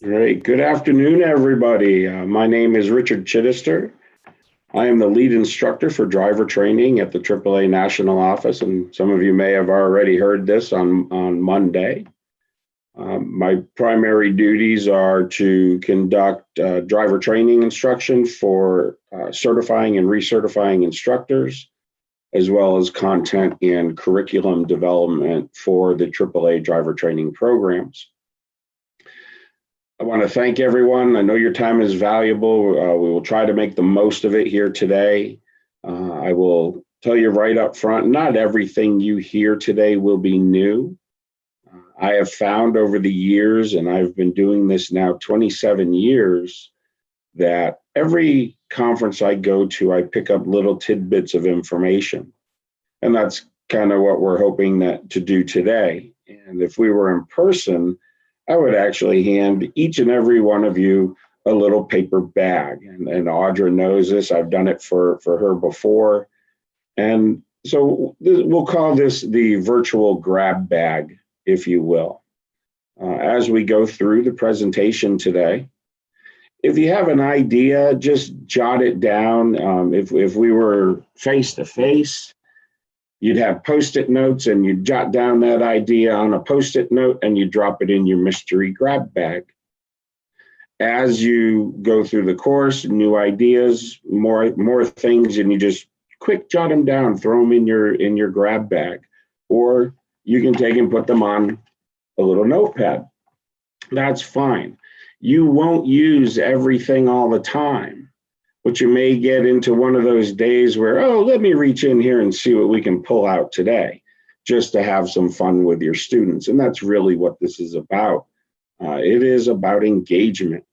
Great. Good afternoon, everybody. My name is Richard Chidister. I am the lead instructor for driver training at the AAA National Office, and some of you may have already heard this on Monday. My primary duties are to conduct driver training instruction for certifying and recertifying instructors, as well as content and curriculum development for the AAA driver training programs. I want to thank everyone. I know your time is valuable. We will try to make the most of it here today. I will tell you right up front, not everything you hear today will be new. I have found over the years, and I've been doing this now 27 years, that every conference I go to, I pick up little tidbits of information. And that's kind of what we're hoping to do today. And if we were in person, I would actually hand each and every one of you a little paper bag. And Audra knows this. I've done it for her before. And so we'll call this the virtual grab bag, if you will. As we go through the presentation today, if you have an idea, just jot it down. If we were face-to-face, you'd have Post-it notes and you'd jot down that idea on a Post-it note and you drop it in your mystery grab bag. As you go through the course, new ideas, more things, and you just quick jot them down, throw them in your grab bag, or you can take and put them on a little notepad. That's fine. You won't use everything all the time, but you may get into one of those days where, oh, let me reach in here and see what we can pull out today, just to have some fun with your students. And that's really what this is about. It is about engagement.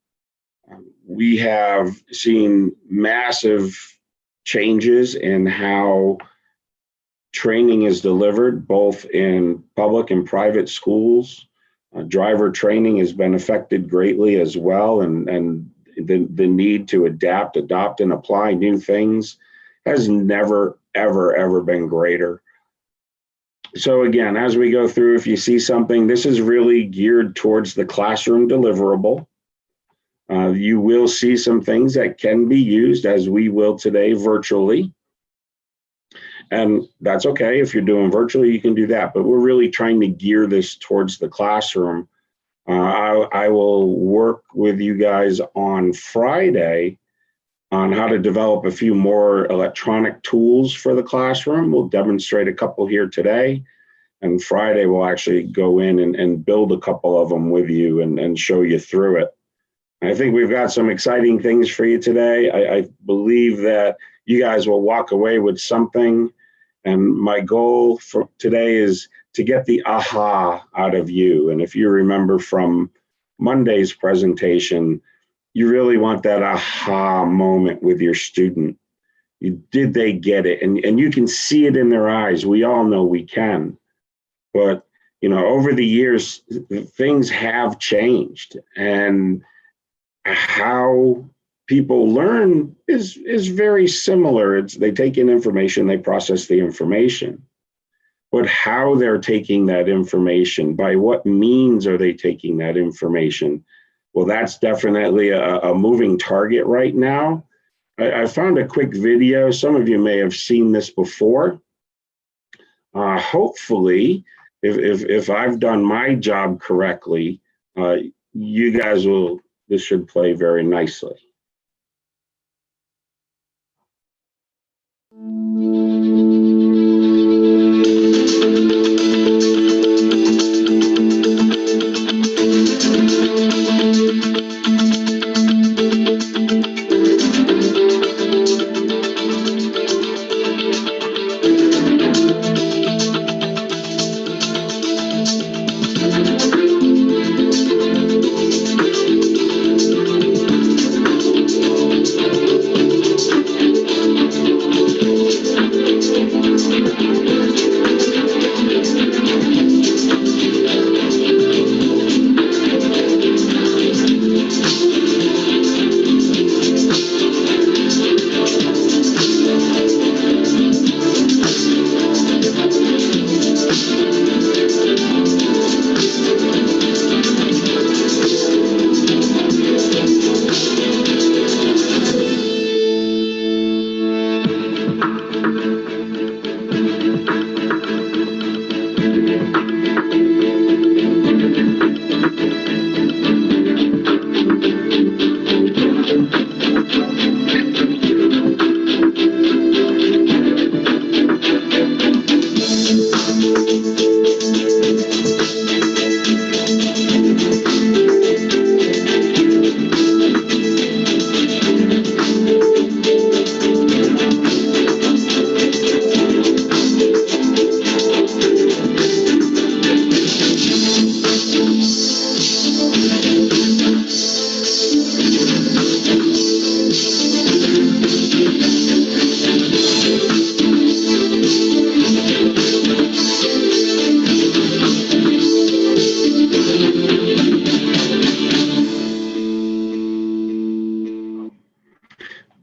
We have seen massive changes in how training is delivered, both in public and private schools. Driver training has been affected greatly as well, and the need to adapt, adopt, and apply new things has never, ever been greater. So again, as we go through, if you see something, this is really geared towards the classroom deliverable. You will see some things that can be used, as we will today, virtually. And that's okay. If you're doing virtually, you can do that. But we're really trying to gear this towards the classroom. I will work with you guys on Friday on how to develop a few more electronic tools for the classroom. We'll demonstrate a couple here today. And Friday, we'll actually go in and build a couple of them with you and show you through it. I think we've got some exciting things for you today. I believe that you guys will walk away with something. And my goal for today is to get the aha out of you. And if you remember from Monday's presentation, you really want that aha moment with your student. Did they get it? And you can see it in their eyes. We all know we can. But, over the years, things have changed. And how people learn is very similar. They take in information, they process the information. But how they're taking that information, by what means are they taking that information? Well, that's definitely a moving target right now. I found a quick video. Some of you may have seen this before. Hopefully, if I've done my job correctly, you guys this should play very nicely.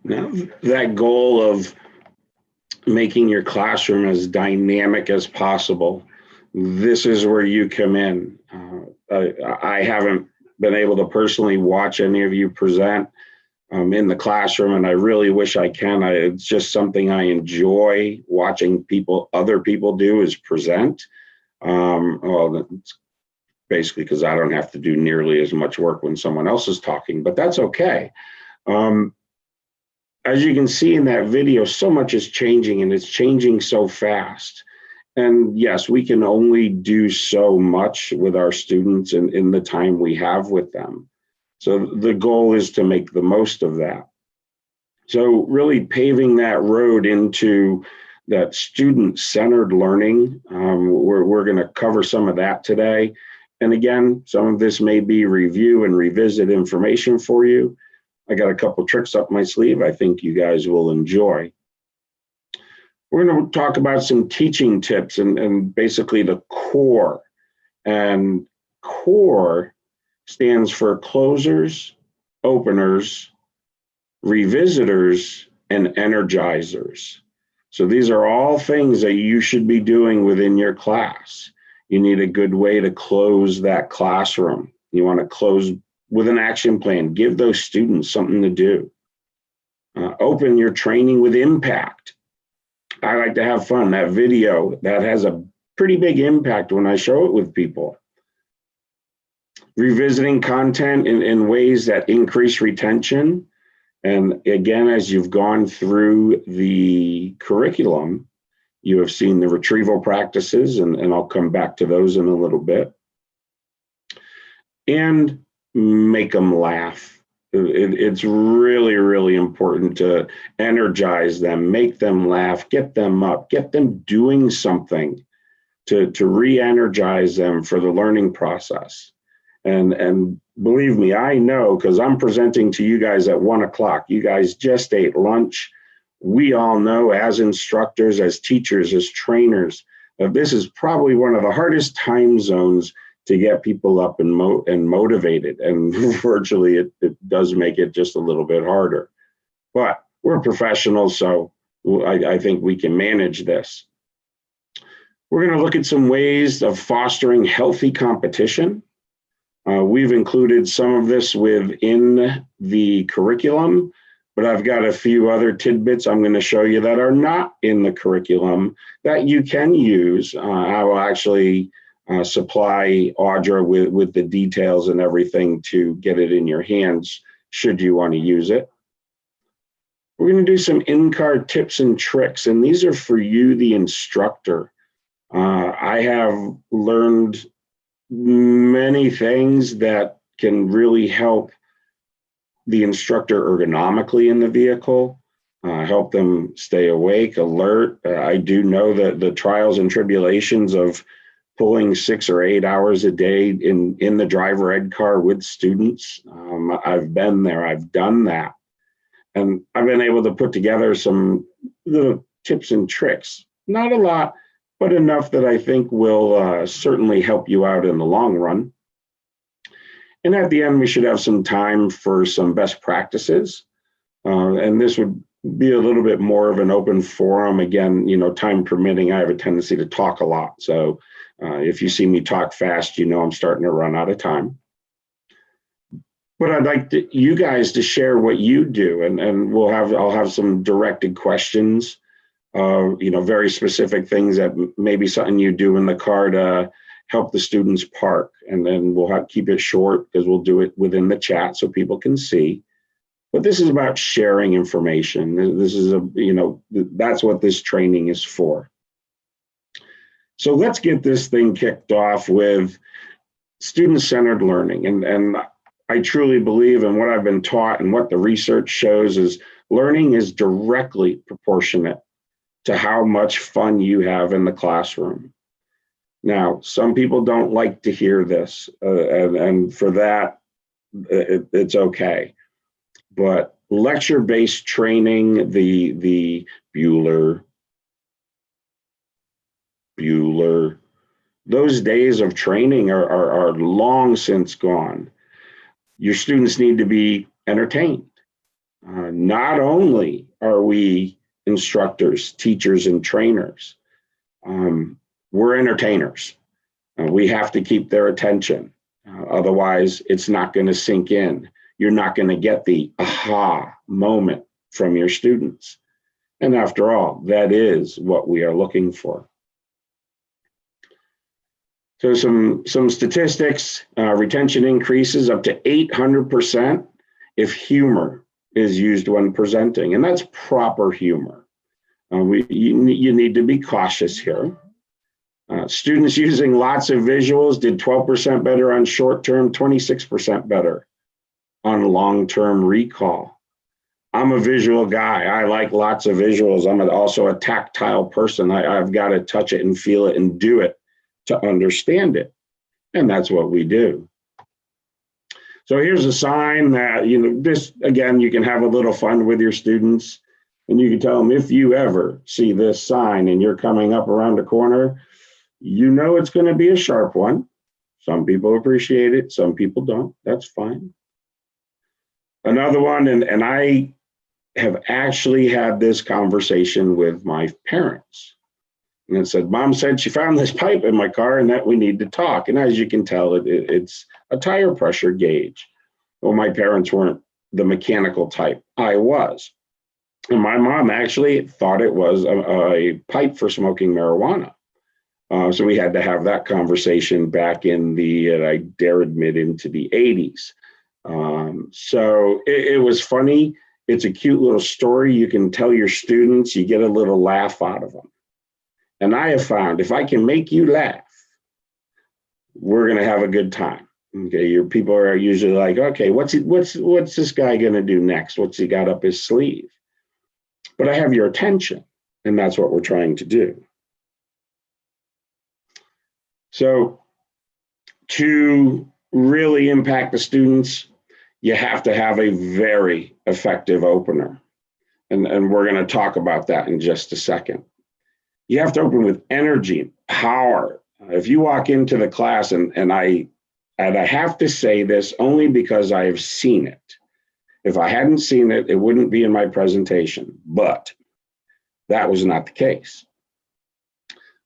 Now, that goal of making your classroom as dynamic as possible, this is where you come in. I haven't been able to personally watch any of you present in the classroom, and I really wish I can. It's just something I enjoy watching other people do, is present. Well, it's basically because I don't have to do nearly as much work when someone else is talking, but that's okay. As you can see in that video, so much is changing, and it's changing so fast. And yes, we can only do so much with our students in the time we have with them. So the goal is to make the most of that. So really paving that road into that student-centered learning. We're going to cover some of that today. And again, some of this may be review and revisit information for you. I got a couple tricks up my sleeve I think you guys will enjoy. We're going to talk about some teaching tips and basically the core. And core stands for closers, openers, revisitors, and energizers. So these are all things that you should be doing within your class. You need a good way to close that classroom. You want to close with an action plan. Give those students something to do. Open your training with impact. I like to have fun. That video, that has a pretty big impact when I show it with people. Revisiting content in ways that increase retention. And again, as you've gone through the curriculum, you have seen the retrieval practices, and I'll come back to those in a little bit. And make them laugh. It's really, really important to energize them, make them laugh, get them up, get them doing something to re-energize them for the learning process. And believe me, I know, because I'm presenting to you guys at 1 o'clock. You guys just ate lunch. We all know, as instructors, as teachers, as trainers, that this is probably one of the hardest time zones to get people up and motivated. And virtually it does make it just a little bit harder. But we're professionals, so I think we can manage this. We're going to look at some ways of fostering healthy competition. We've included some of this within the curriculum, but I've got a few other tidbits I'm going to show you that are not in the curriculum that you can use. I will actually supply Audra with the details and everything to get it in your hands should you want to use it. We're going to do some in-card tips and tricks, and these are for you, the instructor. I have learned many things that can really help the instructor ergonomically in the vehicle, help them stay awake, alert. I do know that the trials and tribulations of pulling 6 or 8 hours a day in the driver ed car with students. I've been there, I've done that. And I've been able to put together some little tips and tricks. Not a lot, but enough that I think will certainly help you out in the long run. And at the end, we should have some time for some best practices. And this would be a little bit more of an open forum. Again, time permitting, I have a tendency to talk a lot. So if you see me talk fast, I'm starting to run out of time. But I'd like you guys to share what you do, and I'll have some directed questions, very specific things that maybe something you do in the car to help the students park, and then we'll keep it short because we'll do it within the chat so people can see. But this is about sharing information. This is that's what this training is for. So let's get this thing kicked off with student-centered learning. And I truly believe in what I've been taught and what the research shows is learning is directly proportionate to how much fun you have in the classroom. Now, some people don't like to hear this, and for that, it's okay. But lecture-based training, the Bueller, those days of training are long since gone. Your students need to be entertained. Not only are we instructors, teachers, and trainers, we're entertainers. We have to keep their attention. Otherwise, it's not going to sink in. You're not going to get the aha moment from your students. And after all, that is what we are looking for. So some statistics, retention increases up to 800% if humor is used when presenting, and that's proper humor. You need to be cautious here. Students using lots of visuals did 12% better on short-term, 26% better on long-term recall. I'm a visual guy. I like lots of visuals. I'm also a tactile person. I've got to touch it and feel it and do it to understand it. And that's what we do. So here's a sign that, this, again, you can have a little fun with your students, and you can tell them, if you ever see this sign and you're coming up around a corner, it's going to be a sharp one. Some people appreciate it. Some people don't. That's fine. Another one, and I have actually had this conversation with my parents. And it said, Mom said she found this pipe in my car and that we need to talk. And as you can tell, it's a tire pressure gauge. Well, my parents weren't the mechanical type. I was. And my mom actually thought it was a pipe for smoking marijuana. So we had to have that conversation back in I dare admit, into the 80s. So it was funny. It's a cute little story. You can tell your students, you get a little laugh out of them. And I have found if I can make you laugh, we're going to have a good time. Okay, your people are usually like, okay, what's this guy going to do next? What's he got up his sleeve? But I have your attention, and that's what we're trying to do. So to really impact the students, you have to have a very effective opener. And we're going to talk about that in just a second. You have to open with energy, power. If you walk into the class, and I have to say this only because I have seen it. If I hadn't seen it, it wouldn't be in my presentation, but that was not the case.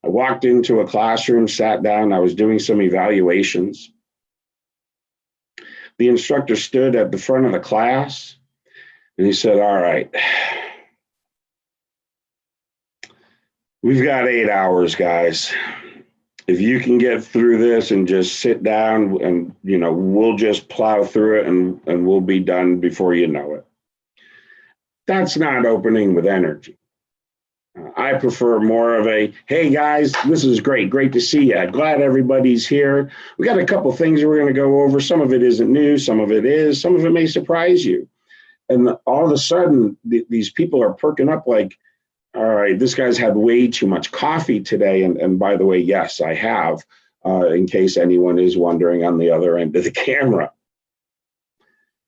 I walked into a classroom, sat down, I was doing some evaluations. The instructor stood at the front of the class and he said, all right, we've got 8 hours, guys. If you can get through this and just sit down and, we'll just plow through it and we'll be done before you know it. That's not opening with energy. I prefer more of a, hey guys, this is great to see you. Glad everybody's here. We got a couple things we're going to go over. Some of it isn't new, some of it is, some of it may surprise you. And all of a sudden, these people are perking up like, all right, this guy's had way too much coffee today. And by the way, yes, I have, in case anyone is wondering on the other end of the camera.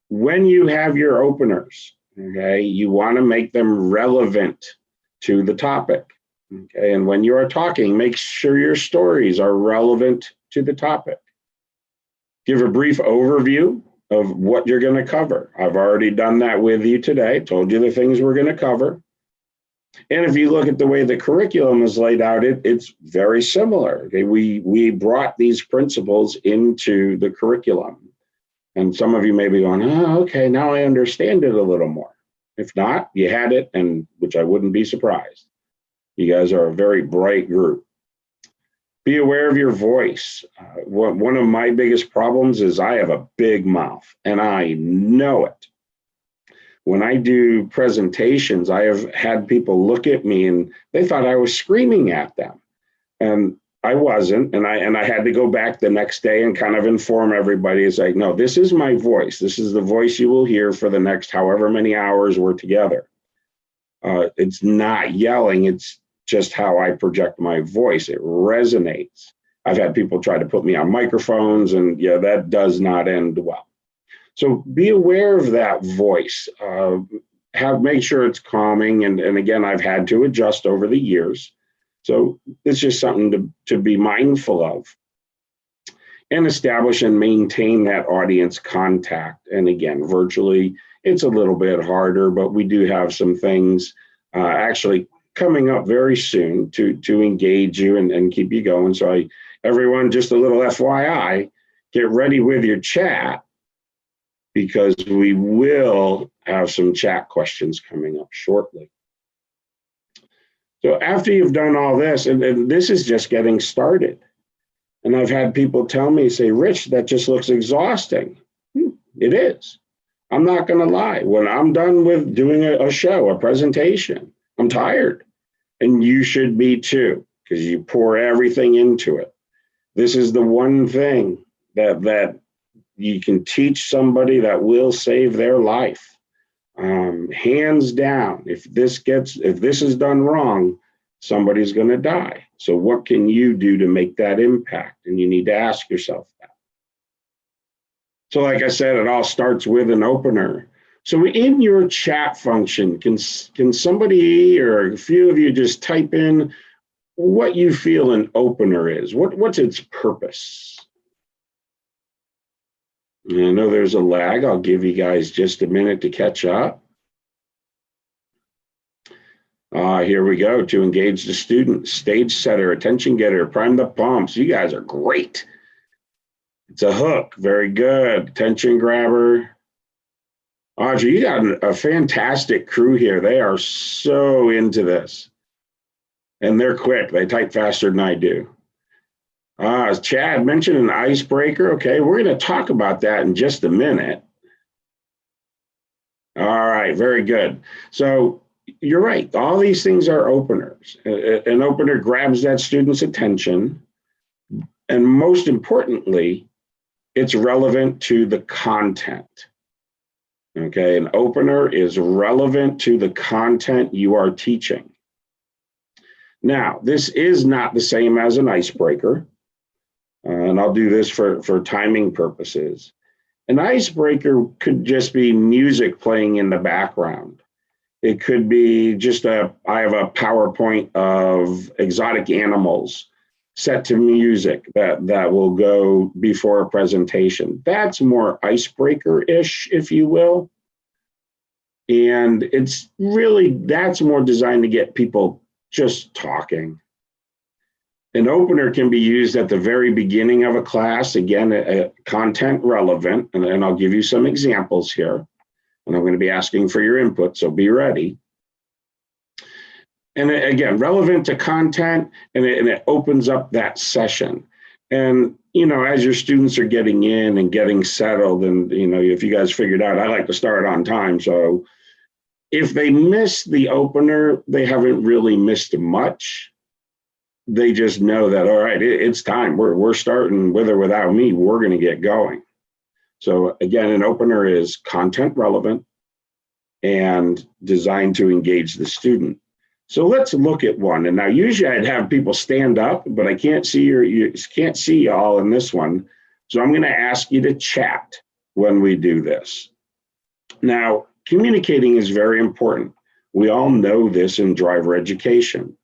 When you have your openers, okay, you want to make them relevant to the topic. Okay, and when you are talking, make sure your stories are relevant to the topic. Give a brief overview of what you're going to cover. I've already done that with you today, told you the things we're going to cover. And if you look at the way the curriculum is laid out, it's very similar. Okay, we brought these principles into the curriculum. And some of you may be going, oh, okay, now I understand it a little more. If not, you had it, and which I wouldn't be surprised. You guys are a very bright group. Be aware of your voice. One of my biggest problems is I have a big mouth, and I know it. When I do presentations, I have had people look at me and they thought I was screaming at them. And I wasn't. And I had to go back the next day and kind of inform everybody. It's like, no, this is my voice. This is the voice you will hear for the next however many hours we're together. It's not yelling. It's just how I project my voice. It resonates. I've had people try to put me on microphones, and yeah, that does not end well. So be aware of that voice. Make sure it's calming. And again, I've had to adjust over the years. So it's just something to be mindful of. and establish and maintain that audience contact. And again, virtually, it's a little bit harder, but we do have some things actually coming up very soon to engage you and keep you going. So everyone, just a little FYI, get ready with your chat, because we will have some chat questions coming up shortly. So after you've done all this, and this is just getting started, and I've had people tell me, say, Rich, that just looks exhausting. It is. I'm not going to lie. When I'm done with doing a show, a presentation, I'm tired. And you should be too, because you pour everything into it. This is the one thing that you can teach somebody that will save their life. Hands down, if this is done wrong, somebody's going to die. So what can you do to make that impact? And you need to ask yourself that. So like I said, it all starts with an opener. So in your chat function, can somebody or a few of you just type in what you feel an opener is? What's its purpose? I know there's a lag. I'll give you guys just a minute to catch up. Here we go. To engage the student, stage setter, attention getter, prime the pumps. You guys are great. It's a hook. Very good. Attention grabber. Audrey, you got a fantastic crew here. They are so into this. And they're quick. They type faster than I do. As Chad mentioned, an icebreaker. Okay, we're going to talk about that in just a minute. All right, very good. So you're right. All these things are openers. An opener grabs that student's attention. And most importantly, it's relevant to the content. Okay, an opener is relevant to the content you are teaching. Now, this is not the same as an icebreaker. And I'll do this for timing purposes. An icebreaker could just be music playing in the background. It could be just I have a PowerPoint of exotic animals set to music that will go before a presentation. That's more icebreaker-ish, if you will. And that's more designed to get people just talking. An opener can be used at the very beginning of a class, again, content relevant, and I'll give you some examples here. And I'm going to be asking for your input, so be ready. And again, relevant to content, and it opens up that session. And, as your students are getting in and getting settled, and, if you guys figured out, I like to start on time. So if they miss the opener, they haven't really missed much. They just know that, all right, it's time. We're starting with or without me. We're going to get going. So again, an opener is content relevant and designed to engage the student. So let's look at one. And now usually I'd have people stand up, but I can't see you can't see y'all in this one. So I'm going to ask you to chat when we do this. Now, communicating is very important. We all know this in driver education.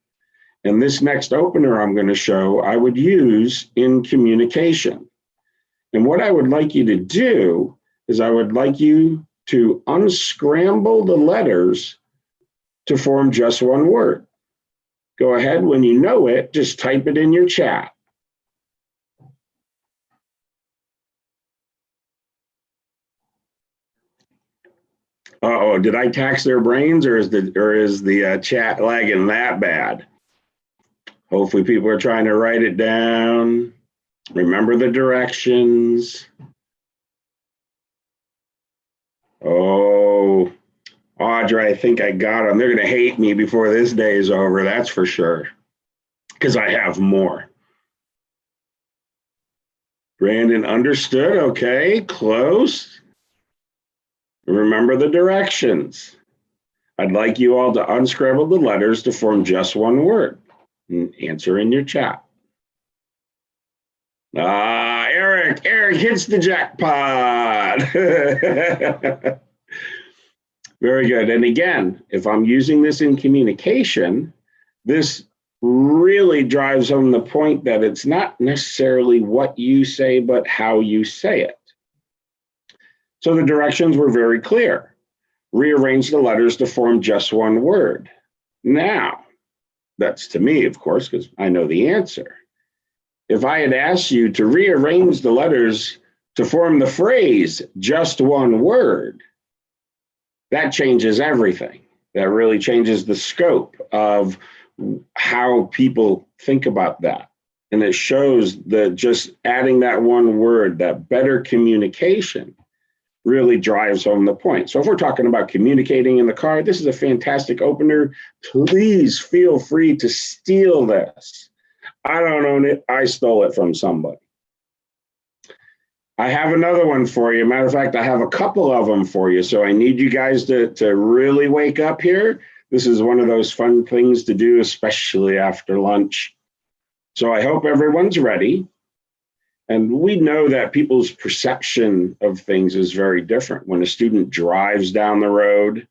And this next opener I'm going to show, I would use in communication. And what I would like you to do is I would like you to unscramble the letters to form just one word. Go ahead, when you know it, just type it in your chat. Uh-oh, did I tax their brains, or is the chat lagging that bad? Hopefully people are trying to write it down. Remember the directions. Oh, Audrey, I think I got them. They're going to hate me before this day is over, that's for sure, because I have more. Brandon understood. Okay, close. Remember the directions. I'd like you all to unscramble the letters to form just one word. And answer in your chat. Eric hits the jackpot. Very good. And again, if I'm using this in communication, this really drives home the point that it's not necessarily what you say, but how you say it. So the directions were very clear. Rearrange the letters to form just one word. Now, that's to me, of course, because I know the answer. If I had asked you to rearrange the letters to form the phrase just one word, that changes everything. That really changes the scope of how people think about that. And it shows that just adding that one word, that better communication, really drives home the point. So if we're talking about communicating in the car, this is a fantastic opener. Please feel free to steal this. I don't own it. I stole it from somebody. I have another one for you. Matter of fact, I have a couple of them for you. So I need you guys to really wake up here. This is one of those fun things to do, especially after lunch. So I hope everyone's ready. And we know that people's perception of things is very different. When a student drives down the road,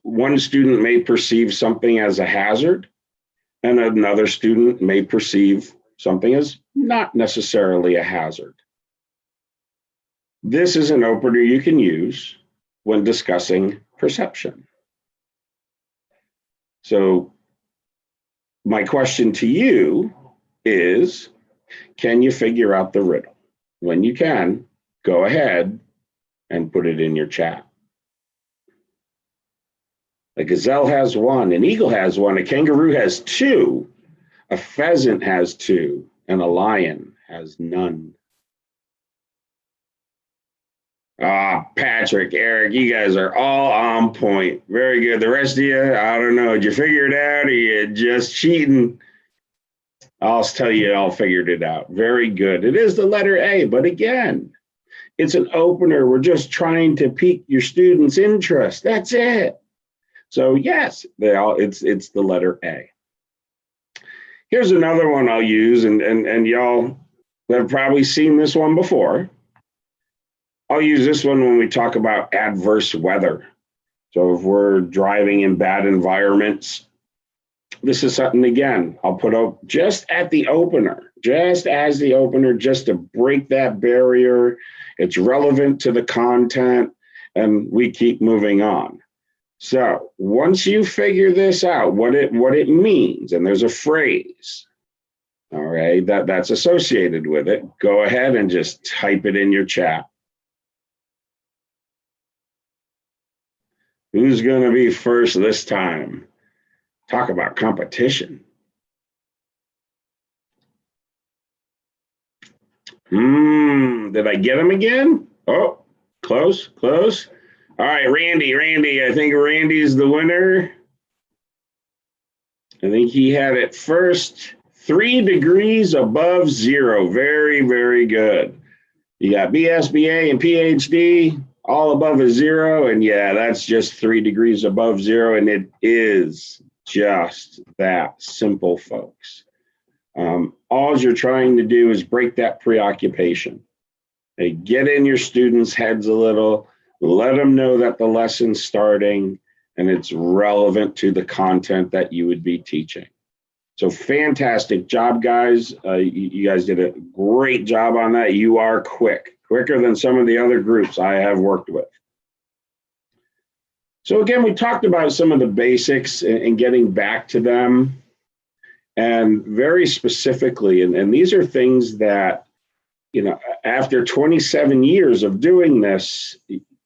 one student may perceive something as a hazard, and another student may perceive something as not necessarily a hazard. This is an opener you can use when discussing perception. So my question to you is, can you figure out the riddle? When you can, go ahead and put it in your chat. A gazelle has one, an eagle has one, a kangaroo has two, a pheasant has two, and a lion has none. Patrick, Eric, you guys are all on point. Very good. The rest of you, I don't know. Did you figure it out or you just cheating? I'll tell you, all figured it out. Very good. It is the letter A, but again, it's an opener. We're just trying to pique your students' interest. That's it. So yes, it's the letter A. Here's another one I'll use, and y'all have probably seen this one before. I'll use this one when we talk about adverse weather. So if we're driving in bad environments, this is something, again, I'll put up just at the opener, just as the opener, just to break that barrier. It's relevant to the content, and we keep moving on. So once you figure this out, what it means, and there's a phrase, all right, that's associated with it, go ahead and just type it in your chat. Who's going to be first this time? Talk about competition. Did I get him again? Oh, close. All right, Randy, I think Randy's the winner. I think he had it first. 3 degrees above zero. Very, very good. You got BS, BA, and PhD. All above a zero, and yeah, that's just 3 degrees above zero, and it is just that simple, folks. All you're trying to do is break that preoccupation. Hey, get in your students' heads a little, let them know that the lesson's starting, and it's relevant to the content that you would be teaching. So fantastic job, guys. You guys did a great job on that. You are quicker than some of the other groups I have worked with. So again, we talked about some of the basics and getting back to them. And very specifically, and these are things that, you know, after 27 years of doing this,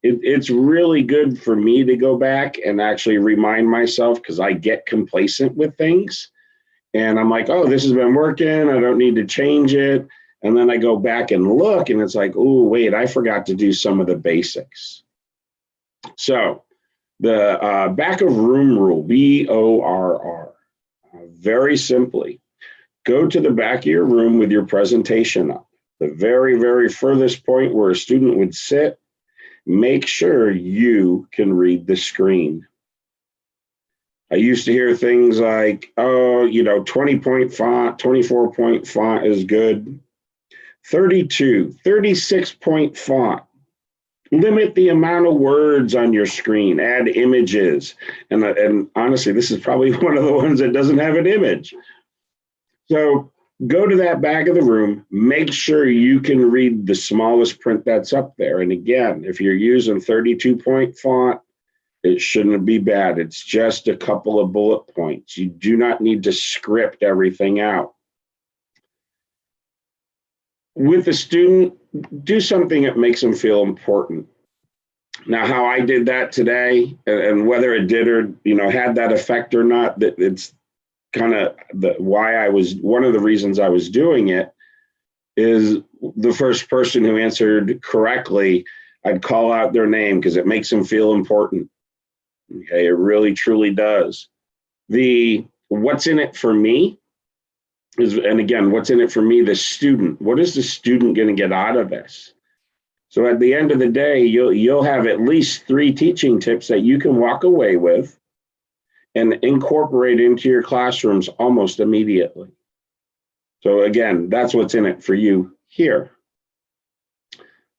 it's really good for me to go back and actually remind myself, because I get complacent with things. And I'm like, oh, this has been working. I don't need to change it. And then I go back and look, and it's like, oh, wait, I forgot to do some of the basics. So the back of room rule, BORR, very simply, go to the back of your room with your presentation up. The very, very furthest point where a student would sit, make sure you can read the screen. I used to hear things like, oh, 20-point font, 24-point font is good. 32, 36-point font. Limit the amount of words on your screen, add images. And honestly, this is probably one of the ones that doesn't have an image. So go to that back of the room, make sure you can read the smallest print that's up there. And again, if you're using 32-point font, it shouldn't be bad. It's just a couple of bullet points. You do not need to script everything out. With the student, do something that makes them feel important. Now, how I did that today, and whether it did or had that effect or not, it's kind of one of the reasons I was doing it is the first person who answered correctly, I'd call out their name because it makes them feel important. Okay, it really truly does. What's in it for me is, and again, what's in it for me, the student. What is the student going to get out of this? So at the end of the day, you'll have at least 3 teaching tips that you can walk away with and incorporate into your classrooms almost immediately. So again, that's what's in it for you here.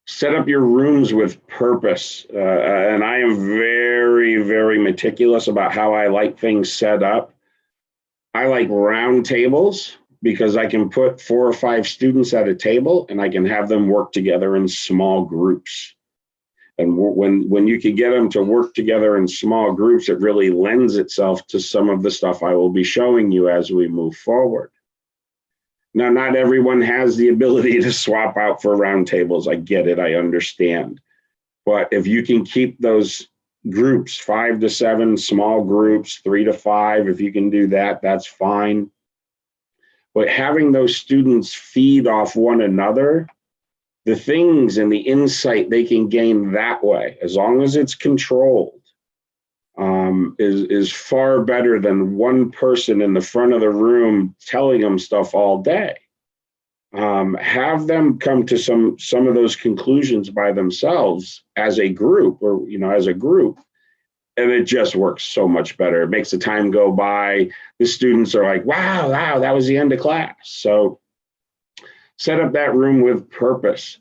Set up your rooms with purpose. And I am very, very meticulous about how I like things set up. I like round tables because I can put 4 or 5 students at a table and I can have them work together in small groups. And when you can get them to work together in small groups, it really lends itself to some of the stuff I will be showing you as we move forward. Now, not everyone has the ability to swap out for round tables. I get it, I understand. But if you can keep those groups, 5 to 7 small groups, 3 to 5, if you can do that, that's fine. But having those students feed off one another, the things and the insight they can gain that way, as long as it's controlled, is far better than one person in the front of the room telling them stuff all day. Have them come to some of those conclusions by themselves as a group, and it just works so much better. It makes the time go by. The students are like, wow, that was the end of class. So set up that room with purpose.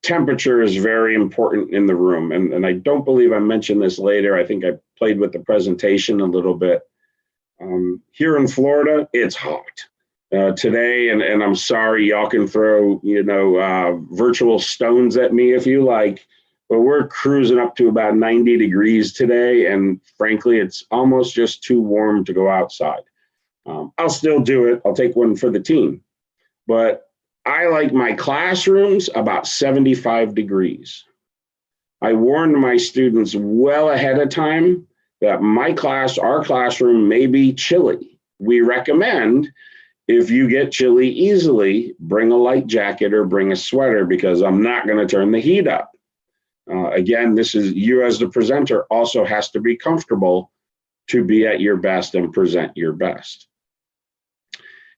Temperature is very important in the room. And I don't believe I mentioned this later. I think I played with the presentation a little bit. Here in Florida, it's hot today. And I'm sorry, y'all can throw, virtual stones at me if you like, but we're cruising up to about 90 degrees today. And frankly, it's almost just too warm to go outside. I'll still do it. I'll take one for the team. But I like my classrooms about 75 degrees. I warned my students well ahead of time that our classroom may be chilly. We recommend if you get chilly easily, bring a light jacket or bring a sweater because I'm not going to turn the heat up. Again, this is you as the presenter also has to be comfortable to be at your best and present your best.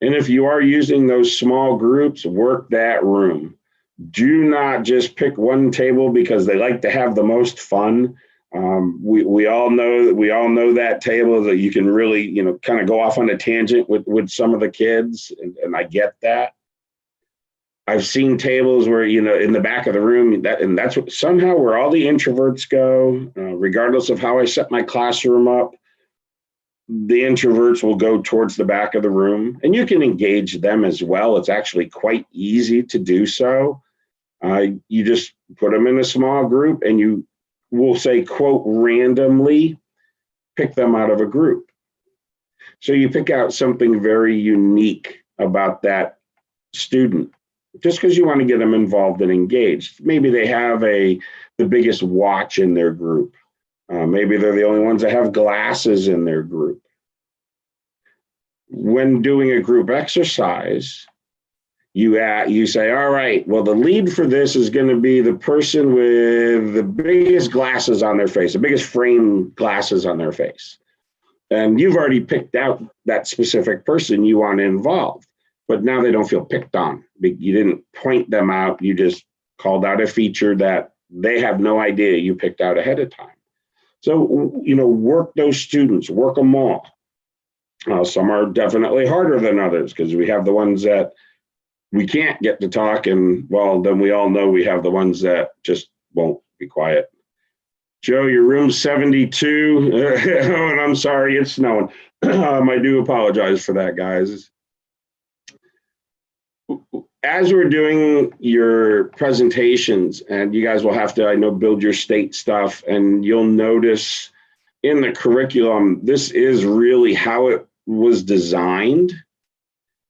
And if you are using those small groups, work that room. Do not just pick one table because they like to have the most fun. We all know that table that you can really, kind of go off on a tangent with some of the kids, and I get that. I've seen tables where, in the back of the room, that's somehow where all the introverts go, regardless of how I set my classroom up. The introverts will go towards the back of the room, and you can engage them as well. It's actually quite easy to do so. You just put them in a small group and you will say, quote, randomly pick them out of a group. So you pick out something very unique about that student just because you want to get them involved and engaged. Maybe they have the biggest watch in their group. Maybe they're the only ones that have glasses in their group. When doing a group exercise, you say, all right, well, the lead for this is going to be the person with the biggest glasses on their face, the biggest frame glasses on their face. And you've already picked out that specific person you want to involve, but now they don't feel picked on. You didn't point them out. You just called out a feature that they have no idea you picked out ahead of time. So, work those students, work them all. Some are definitely harder than others because we have the ones that we can't get to talk. And well, then we all know we have the ones that just won't be quiet. Joe, your room's 72. Oh, and I'm sorry, it's snowing. I do apologize for that, guys. As we're doing your presentations, and you guys will have to, I know, build your state stuff, and you'll notice in the curriculum, this is really how it was designed.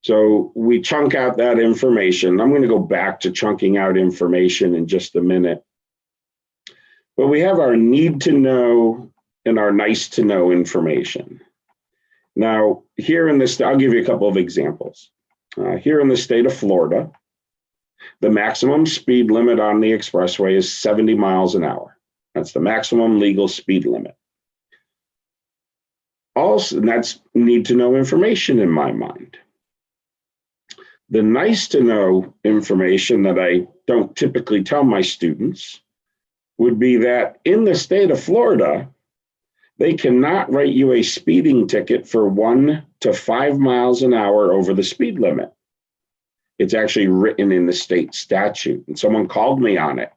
So we chunk out that information. I'm going to go back to chunking out information in just a minute. But we have our need to know and our nice to know information. Now, here in this, I'll give you a couple of examples. Here in the state of Florida, the maximum speed limit on the expressway is 70 miles an hour. That's the maximum legal speed limit. Also, that's need to know information in my mind. The nice to know information that I don't typically tell my students would be that in the state of Florida, they cannot write you a speeding ticket for 1 to 5 miles an hour over the speed limit. It's actually written in the state statute, and someone called me on it.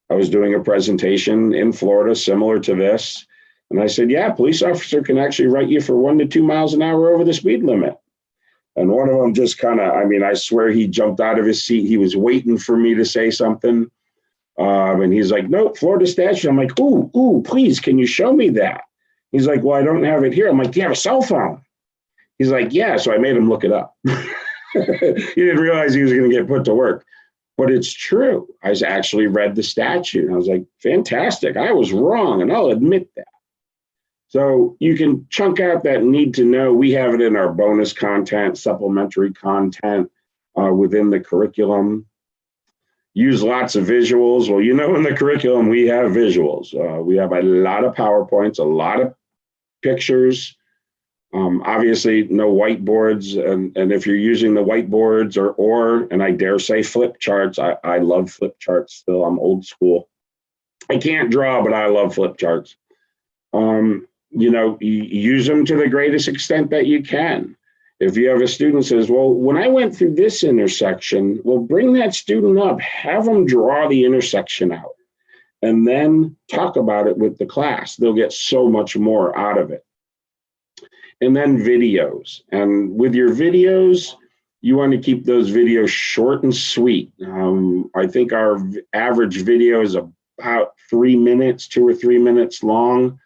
I was doing a presentation in Florida similar to this, and I said, yeah, police officer can actually write you for 1 to 2 miles an hour over the speed limit. And one of them just kind of, I swear he jumped out of his seat. He was waiting for me to say something. And he's like, no, Florida statute. I'm like, ooh, please, can you show me that? He's like, well, I don't have it here. I'm like, do you have a cell phone? He's like, yeah. So I made him look it up. He didn't realize he was going to get put to work. But it's true. I actually read the statute. And I was like, fantastic. I was wrong, and I'll admit that. So you can chunk out that need to know. We have it in our bonus content, supplementary content within the curriculum. Use lots of visuals. Well, in the curriculum, we have visuals. We have a lot of PowerPoints, a lot of pictures. Obviously, no whiteboards. And if you're using the whiteboards or and I dare say flip charts, I love flip charts still. I'm old school. I can't draw, but I love flip charts. You use them to the greatest extent that you can. If you have a student who says, well, when I went through this intersection, well, bring that student up, have them draw the intersection out, and then talk about it with the class. They'll get so much more out of it. And then videos. And with your videos, you want to keep those videos short and sweet. I think our average video is about 3 minutes, 2 or 3 minutes long.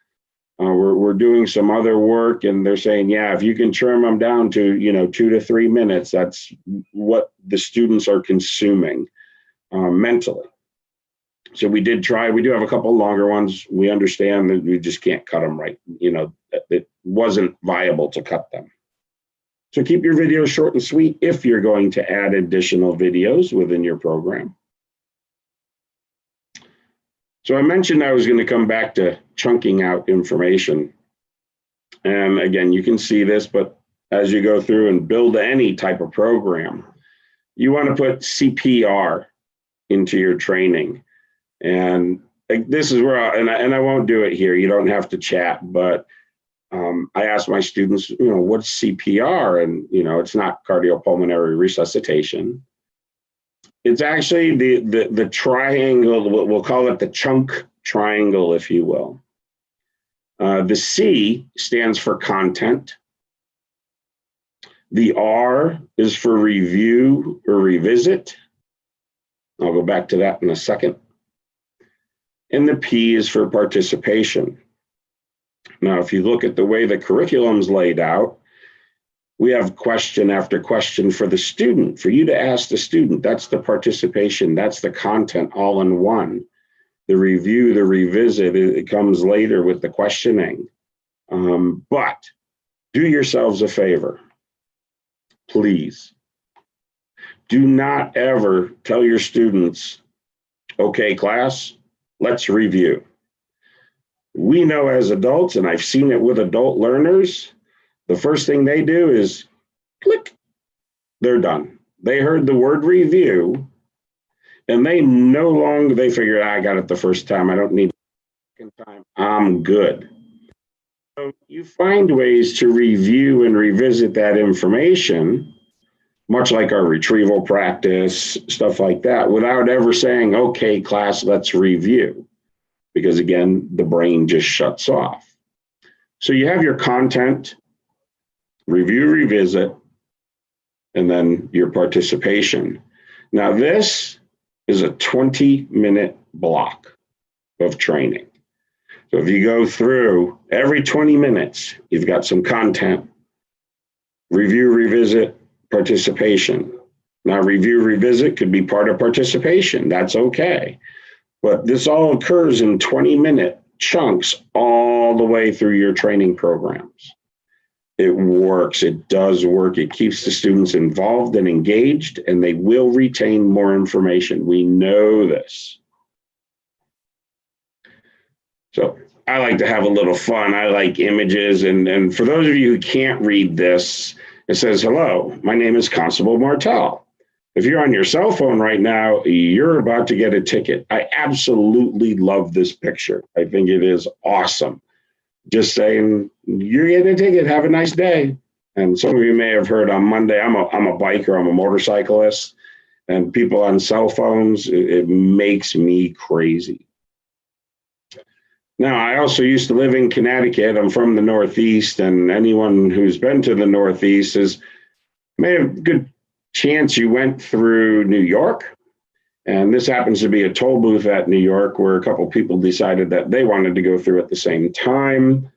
We're doing some other work, and they're saying, yeah, if you can trim them down to, 2 to 3 minutes, that's what the students are consuming mentally. So we do have a couple longer ones. We understand that we just can't cut them right. It wasn't viable to cut them. So keep your videos short and sweet if you're going to add additional videos within your program. So I mentioned I was going to come back to chunking out information. And again, you can see this, but as you go through and build any type of program, you want to put CPR into your training. And this is where, I won't do it here. You don't have to chat, but I ask my students, what's CPR? And, it's not cardiopulmonary resuscitation. It's actually the triangle, we'll call it the chunk triangle, if you will. The C stands for content. The R is for review or revisit. I'll go back to that in a second. And the P is for participation. Now, if you look at the way the curriculum's laid out, we have question after question for the student, for you to ask the student. That's the participation. That's the content all in one. The review, the revisit, it comes later with the questioning. But do yourselves a favor, please. Do not ever tell your students, okay, class, let's review. We know as adults, and I've seen it with adult learners, the first thing they do is click, they're done. They heard the word review, and they figure, I got it the first time. I don't need it the second time. I'm good. So you find ways to review and revisit that information, much like our retrieval practice, stuff like that, without ever saying, okay, class, let's review. because again, the brain just shuts off. So you have your content, review, revisit, and then your participation. Now this is a 20-minute block of training. So if you go through every 20 minutes, you've got some content, review, revisit, participation. Now review, revisit could be part of participation. That's okay. But this all occurs in 20-minute chunks all the way through your training programs. It works. It does work. It keeps the students involved and engaged, and they will retain more information. We know this. So I like to have a little fun. I like images. And for those of you who can't read this, it says, hello, my name is Constable Martel. If you're on your cell phone right now, you're about to get a ticket. I absolutely love this picture. I think it is awesome. Just saying, you're getting a ticket. Have a nice day. And some of you may have heard on Monday, I'm a biker, I'm a motorcyclist, and people on cell phones, it makes me crazy. Now, I also used to live in Connecticut. I'm from the Northeast, and anyone who's been to the Northeast may have a good chance you went through New York. And this happens to be a toll booth at New York where a couple people decided that they wanted to go through at the same time.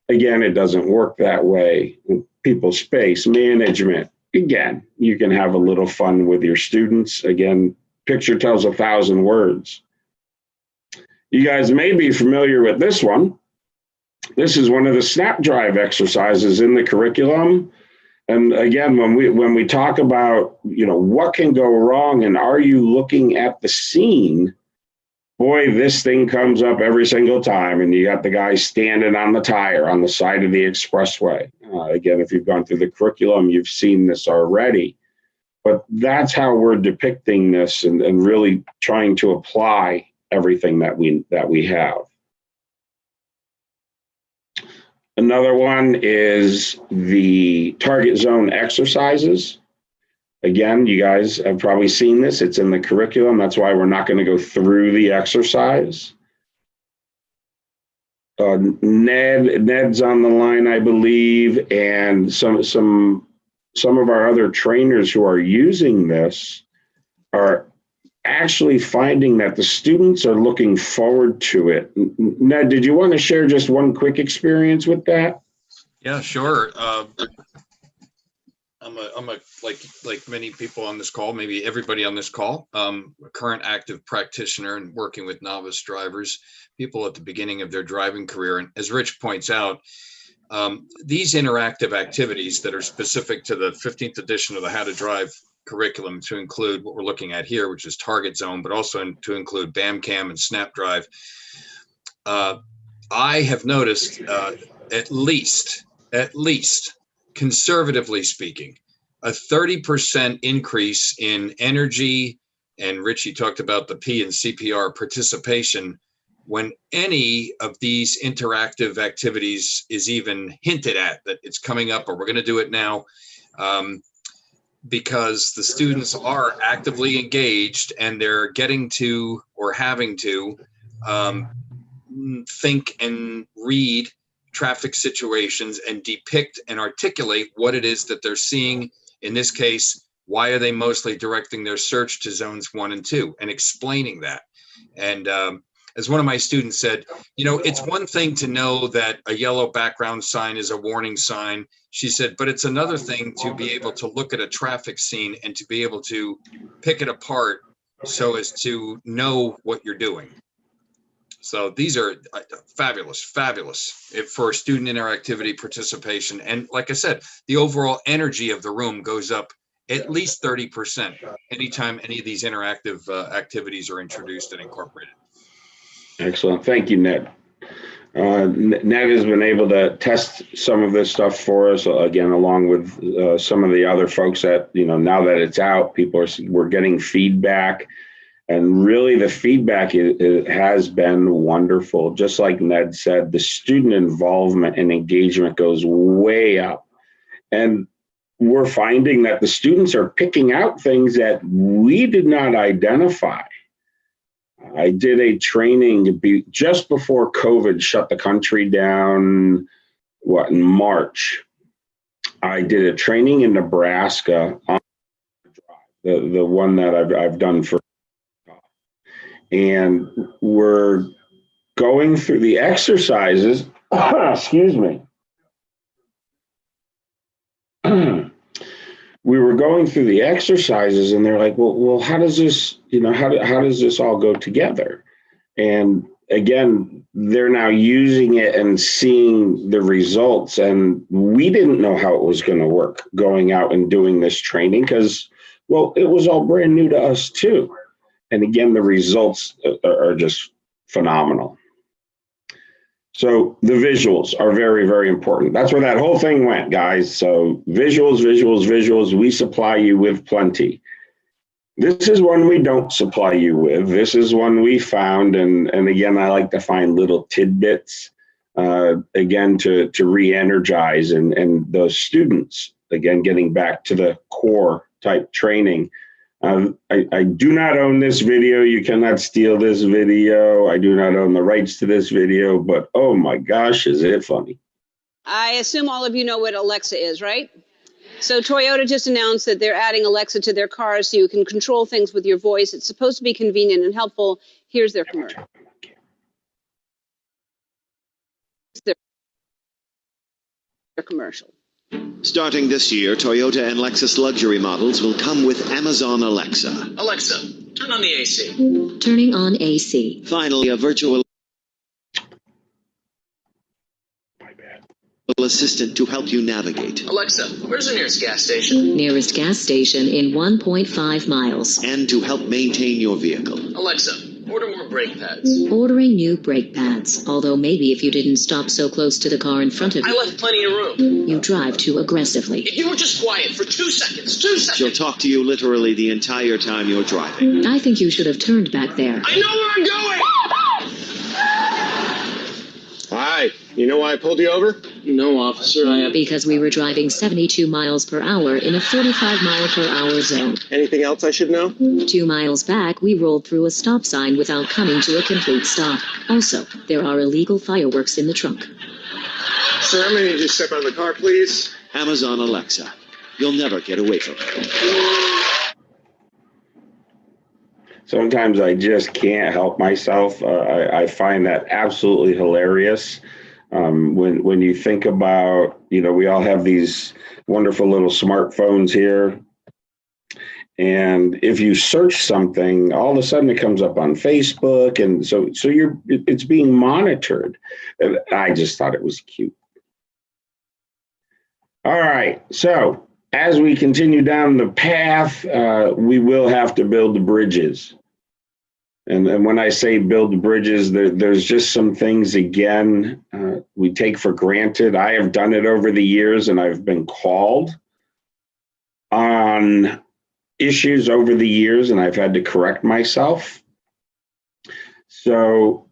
Again, it doesn't work that way. People space management. Again, you can have a little fun with your students. Again, picture tells 1,000 words. You guys may be familiar with this one. This is one of the snap drive exercises in the curriculum. And again, when we talk about, what can go wrong and are you looking at the scene, boy, this thing comes up every single time. And you got the guy standing on the tire on the side of the expressway. Again, if you've gone through the curriculum, you've seen this already. But that's how we're depicting this and really trying to apply everything that we have. Another one is the target zone exercises. Again, you guys have probably seen this. It's in the curriculum. That's why we're not going to go through the exercise. Ned's on the line, I believe, and some of our other trainers who are using this are actually finding that the students are looking forward to it. Ned, did you want to share just one quick experience with that? Yeah, sure. I'm like many people on this call, maybe everybody on this call, a current active practitioner and working with novice drivers, people at the beginning of their driving career. And as Rich points out, these interactive activities that are specific to the 15th edition of the How to Drive curriculum, to include what we're looking at here, which is target zone, but also to include BAMCAM and snap drive. I have noticed at least, conservatively speaking, a 30% increase in energy, and Richie talked about the P and CPR participation, when any of these interactive activities is even hinted at, that it's coming up or we're going to do it now. Because the students are actively engaged and they're getting to or having to think and read traffic situations and depict and articulate what it is that they're seeing. In this case, why are they mostly directing their search to zones 1 and 2 and explaining that? And as one of my students said, it's one thing to know that a yellow background sign is a warning sign. She said, but it's another thing to be able to look at a traffic scene and to be able to pick it apart so as to know what you're doing. So these are fabulous for student interactivity, participation. And like I said, the overall energy of the room goes up at least 30% anytime any of these interactive activities are introduced and incorporated. Excellent. Thank you, Ned. Ned has been able to test some of this stuff for us, again, along with some of the other folks that, now that it's out, we're getting feedback. And really the feedback has been wonderful. Just like Ned said, the student involvement and engagement goes way up. And we're finding that the students are picking out things that we did not identify. I did a training just before COVID shut the country down, in March. I did a training in Nebraska on the one that I've done for, and we're going through the exercises. Excuse me. We were going through the exercises, and they're like, well, how does this, how does this all go together? And again, they're now using it and seeing the results. And we didn't know how it was going to work going out and doing this training because, well, it was all brand new to us too. And again, the results are just phenomenal. So the visuals are very, very important. That's where that whole thing went, guys. So visuals, visuals, visuals, we supply you with plenty. This is one we don't supply you with. This is one we found. And again, I like to find little tidbits, again, to re-energize and those students, again, getting back to the core type training. I do not own this video. You cannot steal this video. I do not own the rights to this video, but oh my gosh, is it funny. I assume all of you know what Alexa is, right? So Toyota just announced that they're adding Alexa to their cars so you can control things with your voice. It's supposed to be convenient and helpful. Here's their commercial. Their commercial. Starting this year, Toyota and Lexus luxury models will come with Amazon Alexa. Alexa, turn on the AC. Turning on AC. Finally, a virtual assistant to help you navigate. Alexa, where's the nearest gas station? Nearest gas station in 1.5 miles. And to help maintain your vehicle. Alexa, order more brake pads. Ordering new brake pads. Although maybe if you didn't stop so close to the car in front of I you, left plenty of room. you drive too aggressively. If you were just quiet for 2 seconds, 2 seconds. She'll talk to you literally the entire time you're driving. I think you should have turned back there. I know where I'm going! Hi, you know why I pulled you over? No, officer, I have... Because we were driving 72 miles per hour in a 45 mile per hour zone. Anything else I should know? 2 miles back, we rolled through a stop sign without coming to a complete stop. Also, there are illegal fireworks in the trunk. Sir, I'm going to need you to step out of the car, please. Amazon Alexa. You'll never get away from it. Sometimes I just can't help myself. I find that absolutely hilarious. When you think about, we all have these wonderful little smartphones here. And if you search something, all of a sudden it comes up on Facebook. And so it's being monitored. And I just thought it was cute. All right. So as we continue down the path, we will have to build the bridges. And when I say build the bridges, there's just some things, again, we take for granted. I have done it over the years, and I've been called on issues over the years, and I've had to correct myself. So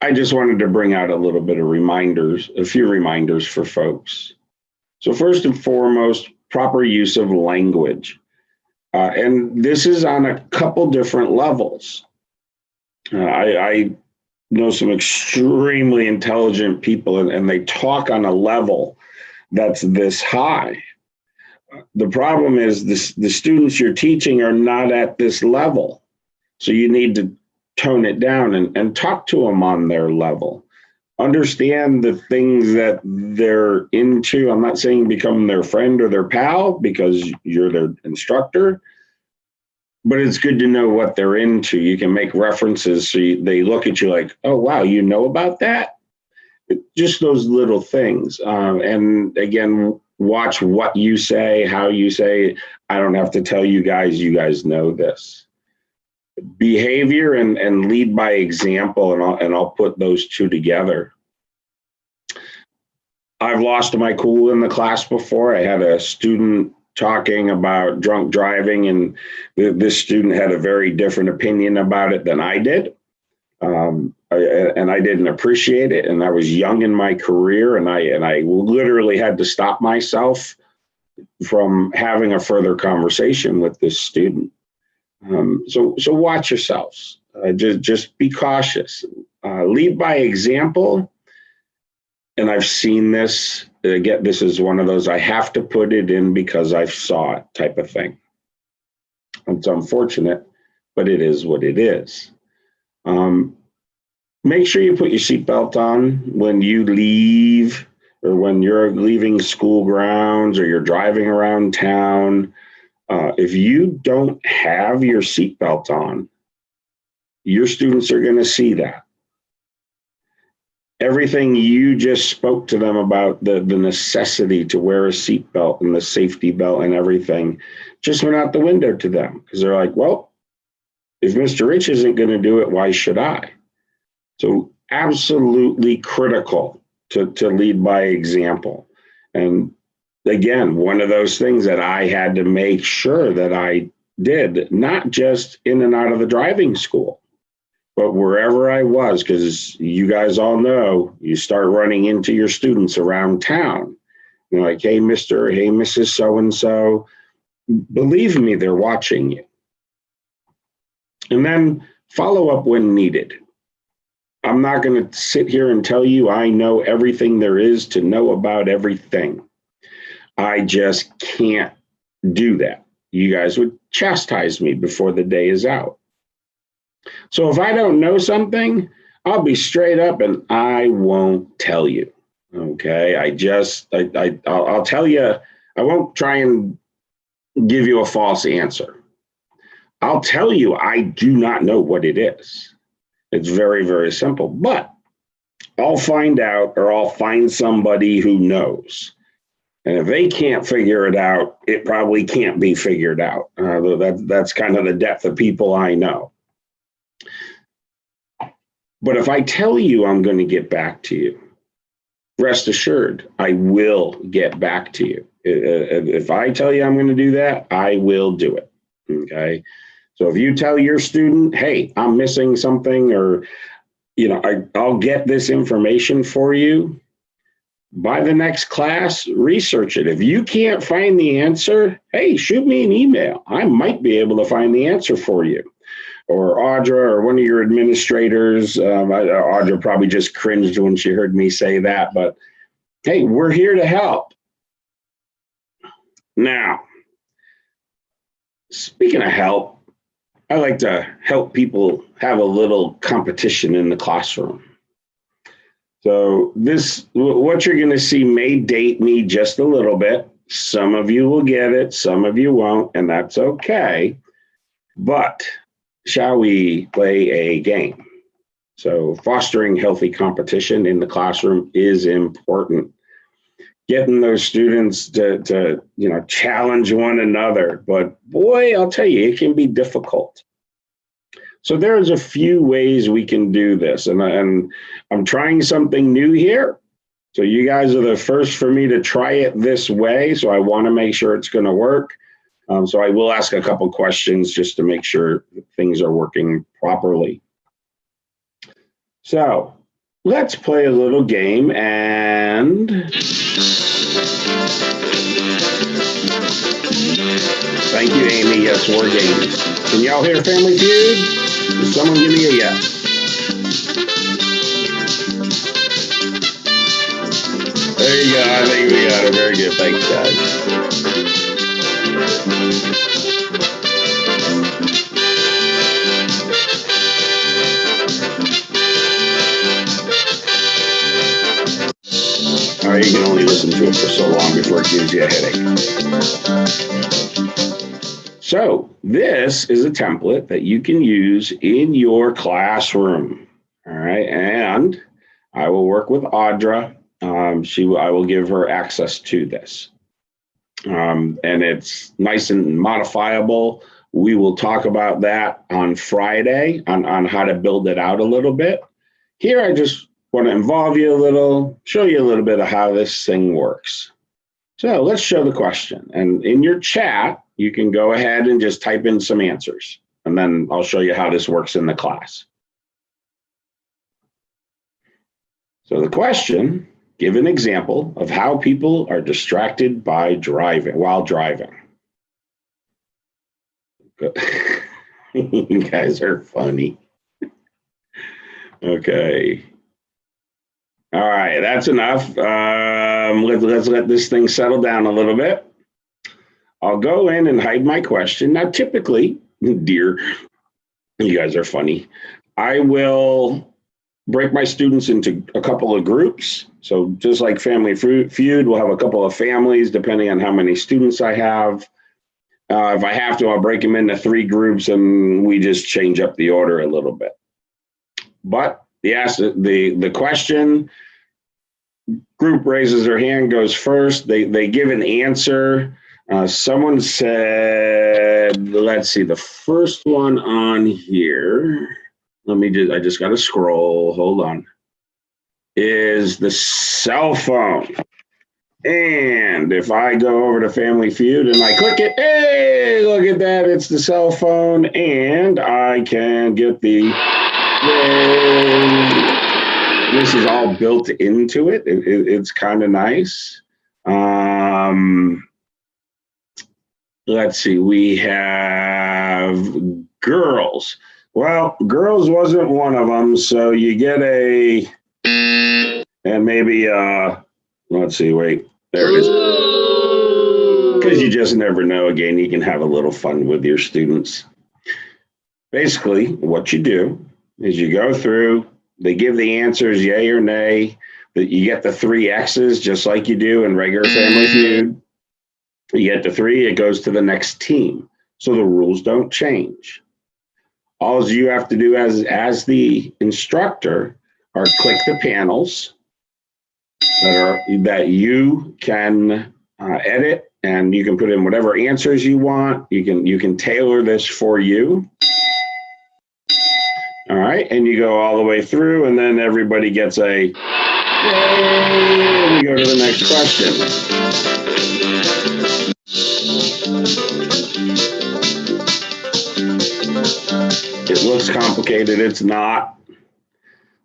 I just wanted to bring out a little bit of reminders, a few reminders for folks. So first and foremost, proper use of language. And this is on a couple different levels. I know some extremely intelligent people, and they talk on a level that's this high. The problem is the students you're teaching are not at this level. So you need to tone it down and talk to them on their level. Understand the things that they're into. I'm not saying become their friend or their pal because you're their instructor. But it's good to know what they're into. You can make references so they look at you like, oh, wow, you know about that? Just those little things. And again, watch what you say, how you say. I don't have to tell you guys know this. Behavior and lead by example, and I'll put those two together. I've lost my cool in the class before. I had a student talking about drunk driving, and this student had a very different opinion about it than I did. And I didn't appreciate it. And I was young in my career, and I literally had to stop myself from having a further conversation with this student. So watch yourselves. Just be cautious. Lead by example. And I've seen this. Again, this is one of those I have to put it in because I saw it type of thing. It's unfortunate, but it is what it is. Make sure you put your seatbelt on when you leave or when you're leaving school grounds or you're driving around town. If you don't have your seatbelt on, your students are going to see that. Everything you just spoke to them about, the necessity to wear a seatbelt and the safety belt and everything, just went out the window to them because they're like, well, if Mr. Rich isn't going to do it, why should I? So absolutely critical to lead by example. And again, one of those things that I had to make sure that I did, not just in and out of the driving school, but wherever I was, because you guys all know, you start running into your students around town. You're like, hey, Mr., hey, Mrs. So-and-so. Believe me, they're watching you. And then follow up when needed. I'm not going to sit here and tell you I know everything there is to know about everything. I just can't do that. You guys would chastise me before the day is out. So if I don't know something, I'll be straight up and I won't tell you. Okay. I'll tell you, I won't try and give you a false answer. I'll tell you, I do not know what it is. It's very, very simple, but I'll find out or I'll find somebody who knows. And if they can't figure it out, it probably can't be figured out. That's kind of the depth of people I know. But if I tell you I'm going to get back to you, rest assured, I will get back to you. If I tell you I'm going to do that, I will do it. Okay. So if you tell your student, hey, I'm missing something, or, I'll get this information for you, by the next class, research it. If you can't find the answer, hey, shoot me an email. I might be able to find the answer for you. Or Audra or one of your administrators. Audra probably just cringed when she heard me say that, but hey, we're here to help. Now, speaking of help, I like to help people have a little competition in the classroom. So what you're going to see may date me just a little bit. Some of you will get it, some of you won't, and that's okay. But shall we play a game? So fostering healthy competition in the classroom is important. Getting those students to challenge one another. But boy, I'll tell you, it can be difficult. So there's a few ways we can do this. And I'm trying something new here. So you guys are the first for me to try it this way. So I want to make sure it's going to work. So I will ask a couple questions just to make sure things are working properly. So let's play a little game and thank you, Amy. Yes, War Games. Can y'all hear Family Feud? Does someone give me a yes? There you go. I think we got it. Very good. Thanks, guys. All right, you can only listen to it for so long before it gives you a headache. So this is a template that you can use in your classroom. All right, and I will work with Audra. I will give her access to this. And it's nice and modifiable. We will talk about that on Friday on how to build it out a little bit. Here, I just want to involve you a little, show you a little bit of how this thing works. So let's show the question. And in your chat, you can go ahead and just type in some answers. And then I'll show you how this works in the class. So the question, give an example of how people are distracted by while driving. You guys are funny. Okay. All right, that's enough. Let's let this thing settle down a little bit. I'll go in and hide my question. Now, typically, dear, you guys are funny. I will break my students into a couple of groups. So just like Family Feud, we'll have a couple of families depending on how many students I have. If I have to, I'll break them into 3 groups and we just change up the order a little bit. But the question, group raises their hand, goes first. They give an answer. Someone said, let's see, the first one on here. I just got to scroll. Hold on. Is the cell phone. And if I go over to Family Feud and I click it, hey, look at that. It's the cell phone. And I can get the, this is all built into it. It's kind of nice. Let's see. We have girls. Well, girls wasn't one of them. So you get and maybe, let's see, wait, there it is. Because you just never know. Again, you can have a little fun with your students. Basically, what you do is you go through, they give the answers, yay or nay, that you get the 3 X's just like you do in regular Family Feud. You get the 3, it goes to the next team. So the rules don't change. All you have to do as the instructor are click the panels that you can edit, and you can put in whatever answers you want. You can tailor this for you. All right, and you go all the way through, and then everybody gets a yay, and we go to the next question. It looks complicated, it's not.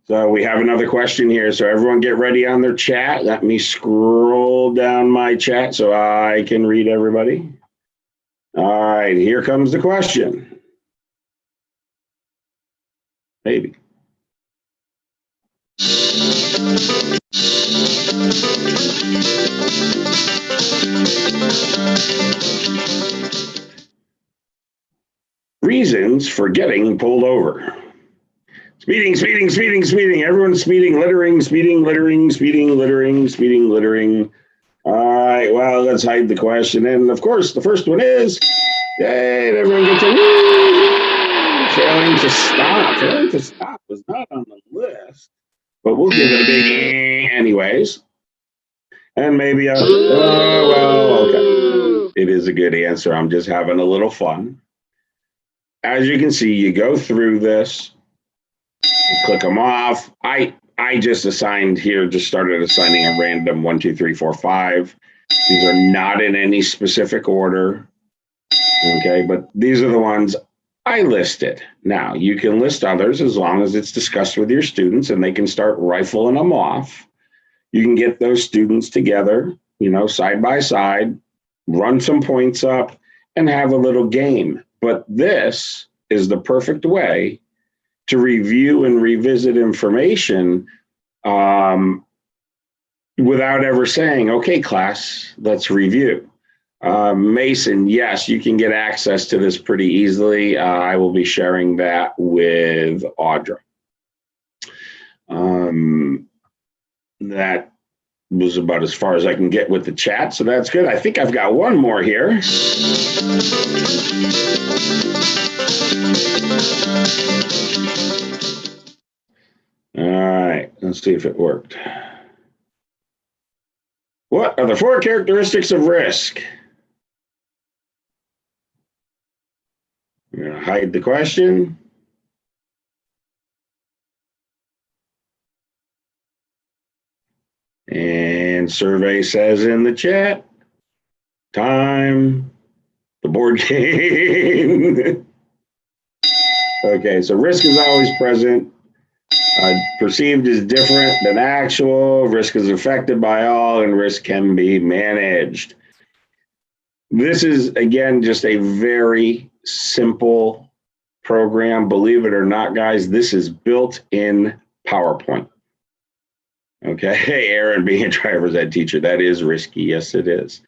So we have another question here. So everyone get ready on their chat. Let me scroll down my chat so I can read everybody. All right, here comes the question. Maybe. Reasons for getting pulled over. Speeding, speeding, speeding, speeding. Everyone's speeding, littering, speeding, littering, speeding, littering, speeding, littering. All right, well, let's hide the question. And of course, the first one is, yay, and everyone gets a woo. Failing to stop. Failing to stop was not on the list, but we'll give it a big anyways. And maybe a, well, okay. It is a good answer. I'm just having a little fun. As you can see, you go through this. Click them off. I just started assigning a random 1, 2, 3, 4, 5. These are not in any specific order. Okay, but these are the ones I listed. Now, you can list others as long as it's discussed with your students and they can start rifling them off. You can get those students together, side by side, run some points up, and have a little game. But this is the perfect way to review and revisit information without ever saying, okay, class, let's review. Mason, yes, you can get access to this pretty easily. I will be sharing that with Audra. That was about as far as I can get with the chat, so that's good. I think I've got one more here. All right, let's see if it worked. What are the 4 characteristics of risk? I'm going to hide the question. And survey says in the chat, time, the board game. Okay, so risk is always present. Perceived is different than actual. Risk is affected by all, and risk can be managed. This is, again, just a very simple program, believe it or not, guys, this is built in PowerPoint. Okay, hey, Aaron, being a driver's ed teacher, that is risky. Yes, it is.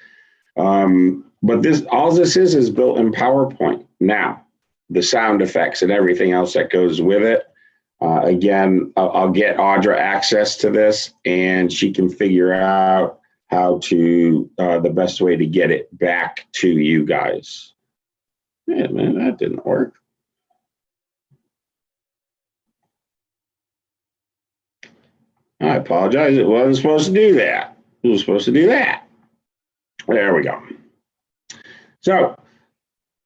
But all this is built in PowerPoint. Now, the sound effects and everything else that goes with it. Again, I'll get Audra access to this, and she can figure out how to the best way to get it back to you guys. Yeah, man, that didn't work. I apologize. It wasn't supposed to do that. It was supposed to do that. There we go. So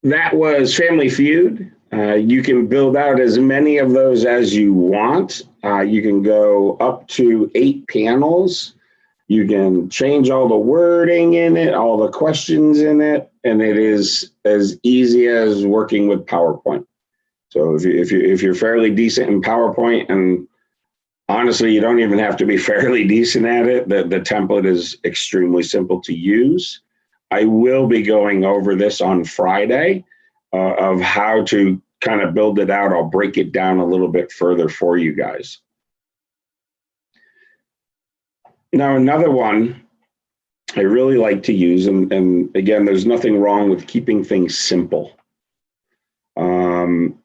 that was Family Feud. You can build out as many of those as you want. You can go up to 8 panels. You can change all the wording in it, all the questions in it, and it is as easy as working with PowerPoint. So if you're fairly decent in PowerPoint, and honestly, you don't even have to be fairly decent at it, the template is extremely simple to use. I will be going over this on Friday of how to kind of build it out. I'll break it down a little bit further for you guys. Now, another one I really like to use, and again, there's nothing wrong with keeping things simple.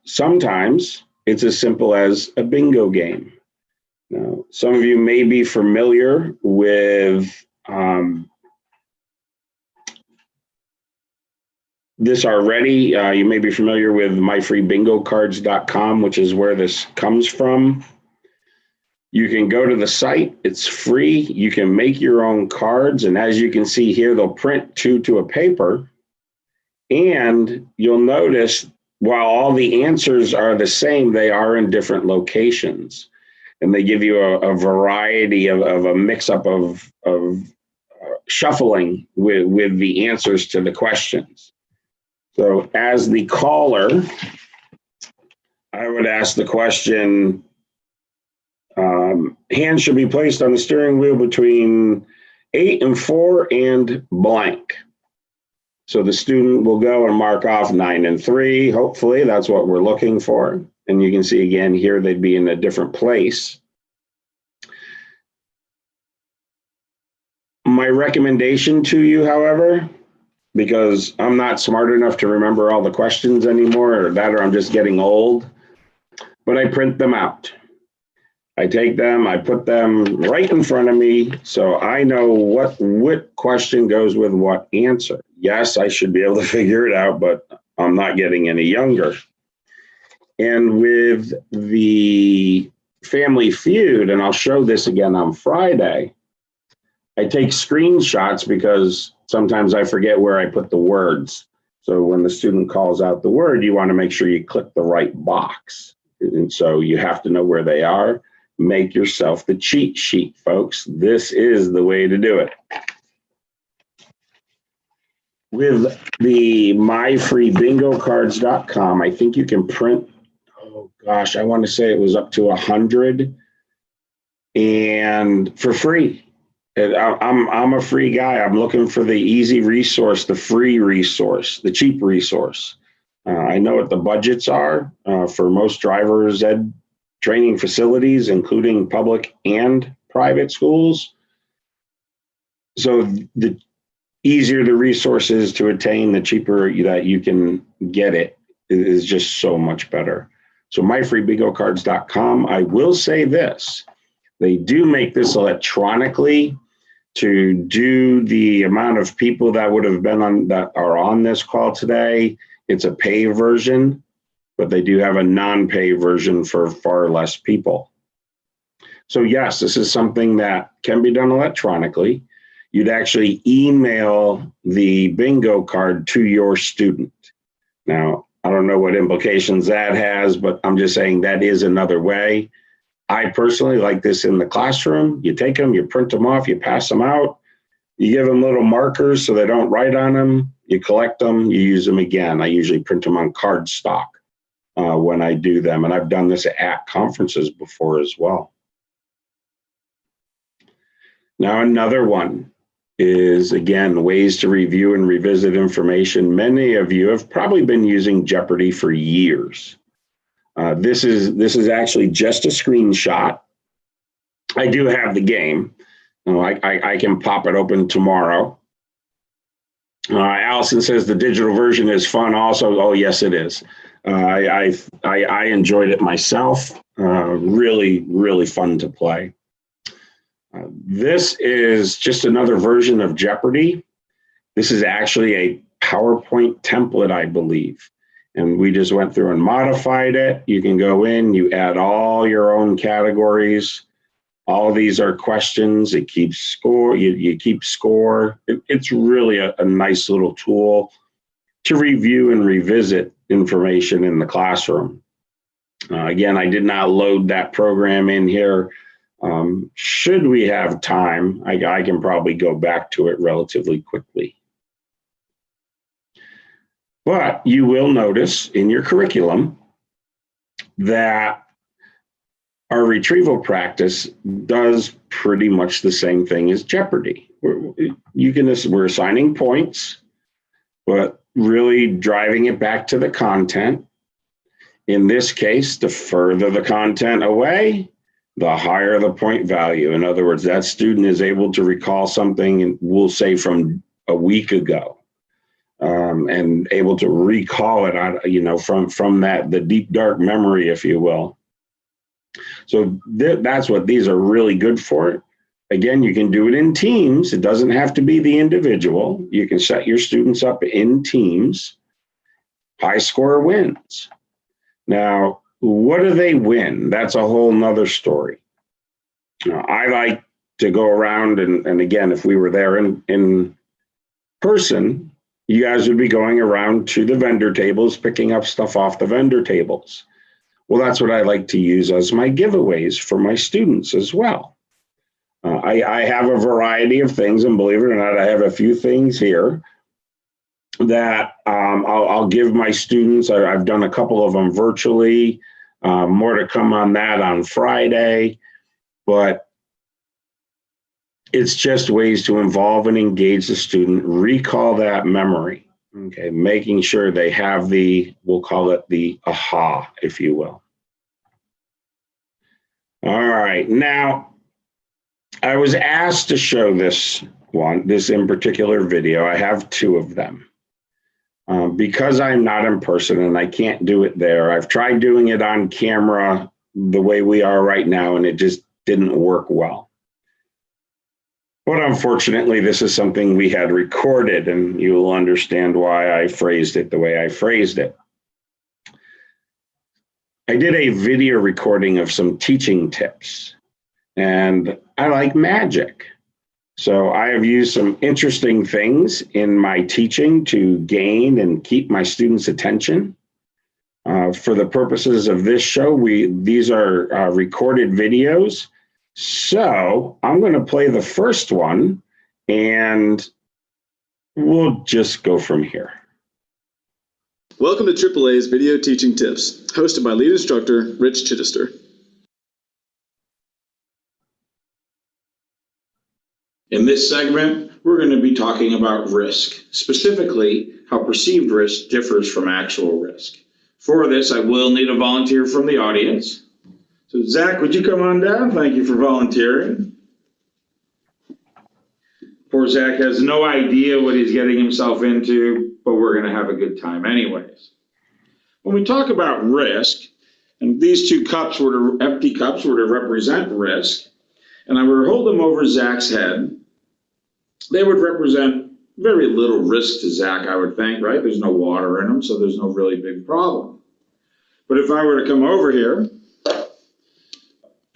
Sometimes it's as simple as a bingo game. Now, some of you may be familiar with this already. You may be familiar with myfreebingocards.com, which is where this comes from. You can go to the site. It's free. You can make your own cards. And as you can see here, they'll print 2 to a paper. And you'll notice while all the answers are the same, they are in different locations. And they give you a variety of a mix-up of shuffling with the answers to the questions. So as the caller, I would ask the question, hands should be placed on the steering wheel between 8 and 4 and blank. So the student will go and mark off 9 and 3. Hopefully that's what we're looking for. And you can see again here, they'd be in a different place. My recommendation to you, however, because I'm not smart enough to remember all the questions anymore, or I'm just getting old, but I print them out. I take them, I put them right in front of me so I know what question goes with what answer. Yes, I should be able to figure it out, but I'm not getting any younger. And with the Family Feud, and I'll show this again on Friday, I take screenshots because sometimes I forget where I put the words. So when the student calls out the word, you want to make sure you click the right box. And so you have to know where they are. Make yourself the cheat sheet, folks. This is the way to do it. With the myfreebingocards.com, I think you can print, oh gosh, I want to say it was up to 100 and for free. I'm a free guy. I'm looking for the easy resource, the free resource, the cheap resource. I know what the budgets are for most driver's ed training facilities, including public and private schools. So the easier the resource is to attain, the cheaper that you can get it is just so much better. So myfreebingocards.com. I will say this, they do make this electronically to do the amount of people that would have been on that are on this call today. It's a pay version, but they do have a non-pay version for far less people. So yes, this is something that can be done electronically. You'd actually email the bingo card to your student. Now, I don't know what implications that has, but I'm just saying that is another way. I personally like this in the classroom. You take them, you print them off, you pass them out. You give them little markers so they don't write on them. You collect them, you use them again. I usually print them on cardstock when I do them. And I've done this at conferences before as well. Now, another one is, again, ways to review and revisit information. Many of you have probably been using Jeopardy for years. This is actually just a screenshot. I do have the game. I can pop it open tomorrow. Allison says the digital version is fun also. Oh, yes, it is. I enjoyed it myself. Really, really fun to play. This is just another version of Jeopardy. This is actually a PowerPoint template, I believe. And we just went through and modified it. You can go in, you add all your own categories. All of these are questions. It keeps score. You keep score. It's really a nice little tool to review and revisit information in the classroom. Again, I did not load that program in here. Should we have time, I can probably go back to it relatively quickly. But you will notice in your curriculum that our retrieval practice does pretty much the same thing as Jeopardy. We're assigning points, but really driving it back to the content. In this case, the further the content away, the higher the point value. In other words, that student is able to recall something, we'll say from a week ago, and able to recall it on, from the deep dark memory, if you will. So that's what these are really good for. Again, you can do it in teams. It doesn't have to be the individual. You can set your students up in teams. High score wins. Now, what do they win? That's a whole nother story. I like to go around and again, if we were there in person, you guys would be going around to the vendor tables, picking up stuff off the vendor tables. Well, that's what I like to use as my giveaways for my students as well. I have a variety of things, and believe it or not, I have a few things here that I'll give my students. I've done a couple of them virtually, more to come on that on Friday, but it's just ways to involve and engage the student, recall that memory, okay, making sure they have we'll call it the aha, if you will. All right, now, I was asked to show this in particular video. I have two of them. Because I'm not in person and I can't do it there, I've tried doing it on camera the way we are right now, and it just didn't work well. But unfortunately, this is something we had recorded, and you will understand why I phrased it the way I phrased it. I did a video recording of some teaching tips, and I like magic. So I have used some interesting things in my teaching to gain and keep my students' attention. For the purposes of this show, these are recorded videos. So I'm going to play the first one, and we'll just go from here. Welcome to AAA's Video Teaching Tips, hosted by lead instructor Rich Chidister. In this segment, we're going to be talking about risk, specifically how perceived risk differs from actual risk. For this, I will need a volunteer from the audience. So Zach, would you come on down? Thank you for volunteering. Poor Zach has no idea what he's getting himself into, but we're going to have a good time anyways. When we talk about risk, and these two cups empty cups were to represent risk, and I were to hold them over Zach's head, they would represent very little risk to Zach, I would think, right? There's no water in them, so there's no really big problem. But if I were to come over here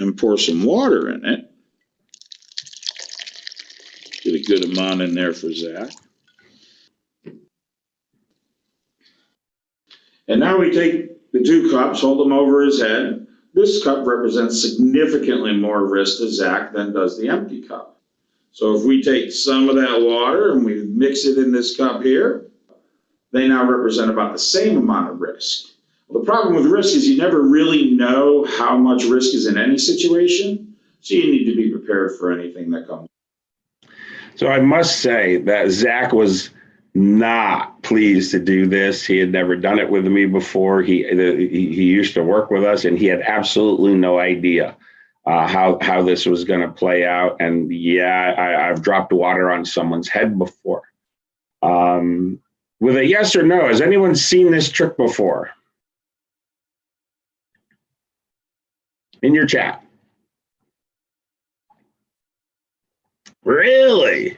and pour some water in it, get a good amount in there for Zach. And now we take the two cups, hold them over his head. This cup represents significantly more risk to Zach than does the empty cup. So if we take some of that water and we mix it in this cup here, they now represent about the same amount of risk. Well, the problem with risk is you never really know how much risk is in any situation, so you need to be prepared for anything that comes. So I must say that Zach was not pleased to do this. He had never done it with me before. He used to work with us, and he had absolutely no idea how this was going to play out. And yeah, I've dropped water on someone's head before. With a yes or no, has anyone seen this trick before? In your chat. Really?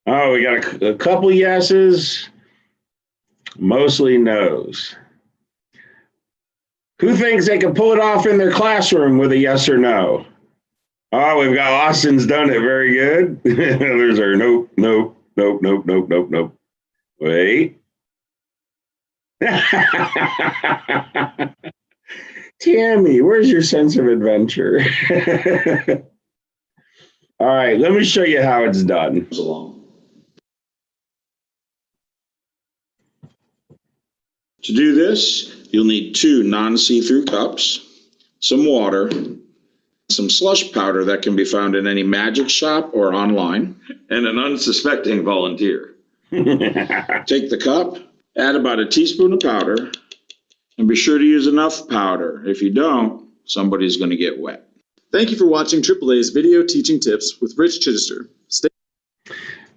Oh, we got a couple yeses, mostly no's. Who thinks they can pull it off in their classroom with a yes or no? Oh, we've got Austin's done it. Very good. Others are nope, nope, nope, nope, nope, nope, nope. Wait. Tammy, where's your sense of adventure? All right, let me show you how it's done. To do this, you'll need 2 non-see-through cups, some water, some slush powder that can be found in any magic shop or online, and an unsuspecting volunteer. Take the cup, add about a teaspoon of powder, and be sure to use enough powder. If you don't, somebody's going to get wet. Thank you for watching AAA's video teaching tips with Rich Chidister.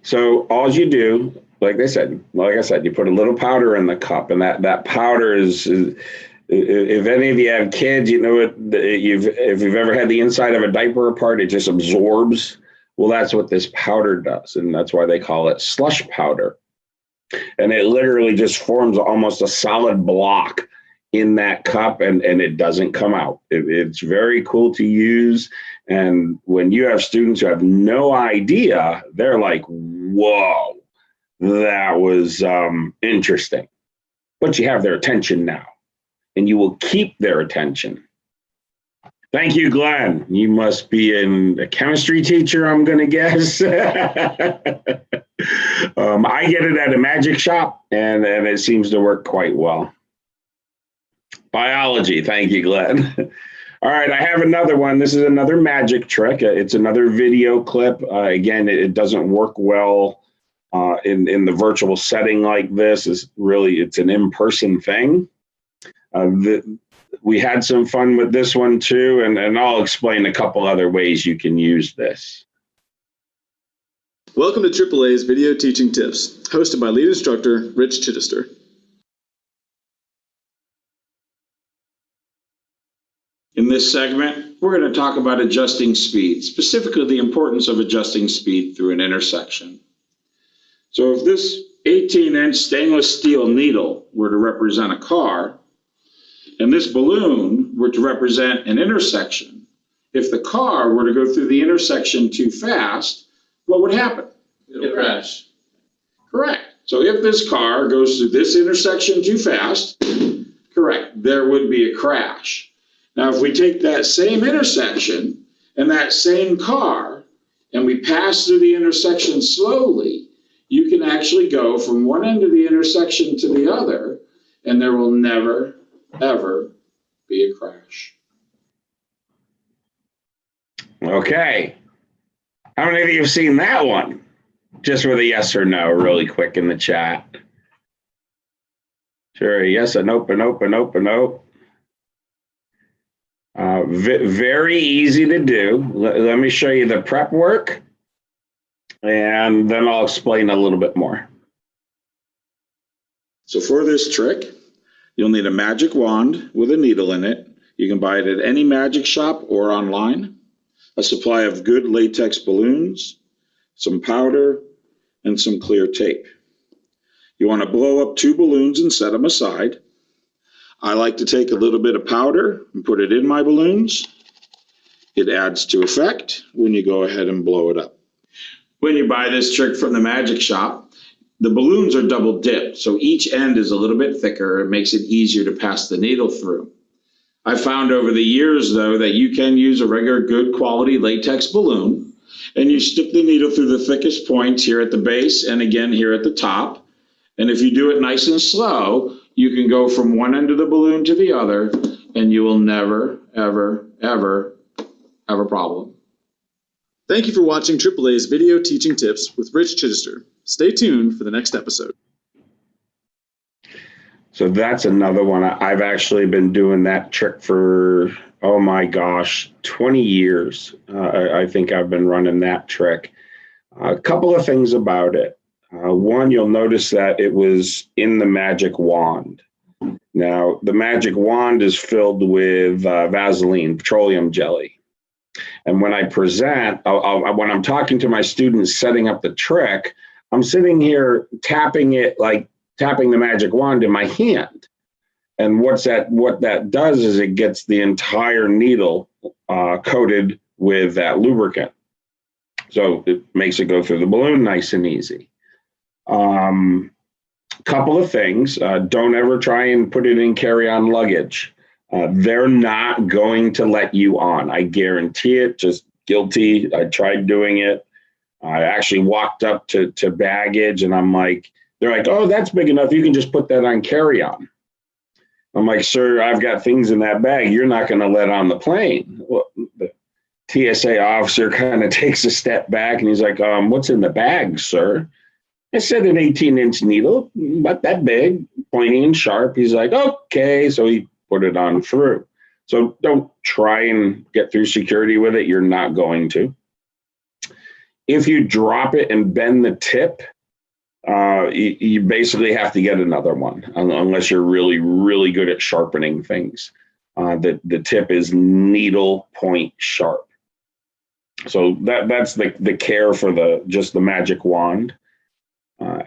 So all you do, like I said, you put a little powder in the cup, and that powder is if any of you have kids, you know if you've ever had the inside of a diaper apart, it just absorbs. Well, that's what this powder does, and that's why they call it slush powder. And it literally just forms almost a solid block in that cup, and it doesn't come out. It's very cool to use. And when you have students who have no idea, they're like, whoa, that was interesting. But you have their attention now, and you will keep their attention. Thank you, Glenn. You must be a chemistry teacher, I'm going to guess. I get it at a magic shop, and it seems to work quite well. Biology. Thank you, Glenn. All right, I have another one. This is another magic trick. It's another video clip. Again, it doesn't work well in the virtual setting like this. It's an in-person thing. We had some fun with this one too, and I'll explain a couple other ways you can use this. Welcome to AAA's video teaching tips, hosted by lead instructor Rich Chidister. In this segment, we're going to talk about adjusting speed, specifically the importance of adjusting speed through an intersection. So if this 18-inch stainless steel needle were to represent a car, and this balloon were to represent an intersection, if the car were to go through the intersection too fast, what would happen? It'll crash. Correct. So if this car goes through this intersection too fast, correct, there would be a crash. Now, if we take that same intersection and that same car and we pass through the intersection slowly, you can actually go from one end of the intersection to the other, and there will never, ever be a crash. Okay. How many of you have seen that one? Just with a yes or no, really quick in the chat. Sure, yes, a nope, a nope, a nope, a nope. Very easy to do. Let me show you the prep work, and then I'll explain a little bit more. So for this trick, you'll need a magic wand with a needle in it. You can buy it at any magic shop or online. A supply of good latex balloons, some powder, and some clear tape. You want to blow up 2 balloons and set them aside. I like to take a little bit of powder and put it in my balloons. It adds to effect when you go ahead and blow it up. When you buy this trick from the magic shop, the balloons are double dipped, so each end is a little bit thicker. It makes it easier to pass the needle through. I found over the years, though, that you can use a regular good quality latex balloon, and you stick the needle through the thickest points here at the base and again here at the top. And if you do it nice and slow, you can go from one end of the balloon to the other, and you will never, ever, ever have a problem. Thank you for watching AAA's video teaching tips with Rich Chidister. Stay tuned for the next episode. So that's another one. I've actually been doing that trick for, oh my gosh, 20 years. I think I've been running that trick. A couple of things about it. One, you'll notice that it was in the magic wand. Now, the magic wand is filled with Vaseline, petroleum jelly. And when I present, when I'm talking to my students setting up the trick, I'm sitting here tapping it, like tapping the magic wand in my hand. And what that does is it gets the entire needle coated with that lubricant. So it makes it go through the balloon nice and easy. Couple of things. Don't ever try and put it in carry-on luggage. They're not going to let you on. I guarantee it. Just guilty. I tried doing it. I actually walked up to baggage and I'm like, they're like, oh, that's big enough. You can just put that on carry-on. I'm like, sir, I've got things in that bag you're not going to let on the plane. Well, the TSA officer kind of takes a step back and he's like, what's in the bag, sir? I said an 18-inch needle, about that big, pointy and sharp. He's like, okay. So he put it on through. So don't try and get through security with it. You're not going to. If you drop it and bend the tip, you basically have to get another one, unless you're really, really good at sharpening things. The tip is needle point sharp. So that's the care for just the magic wand.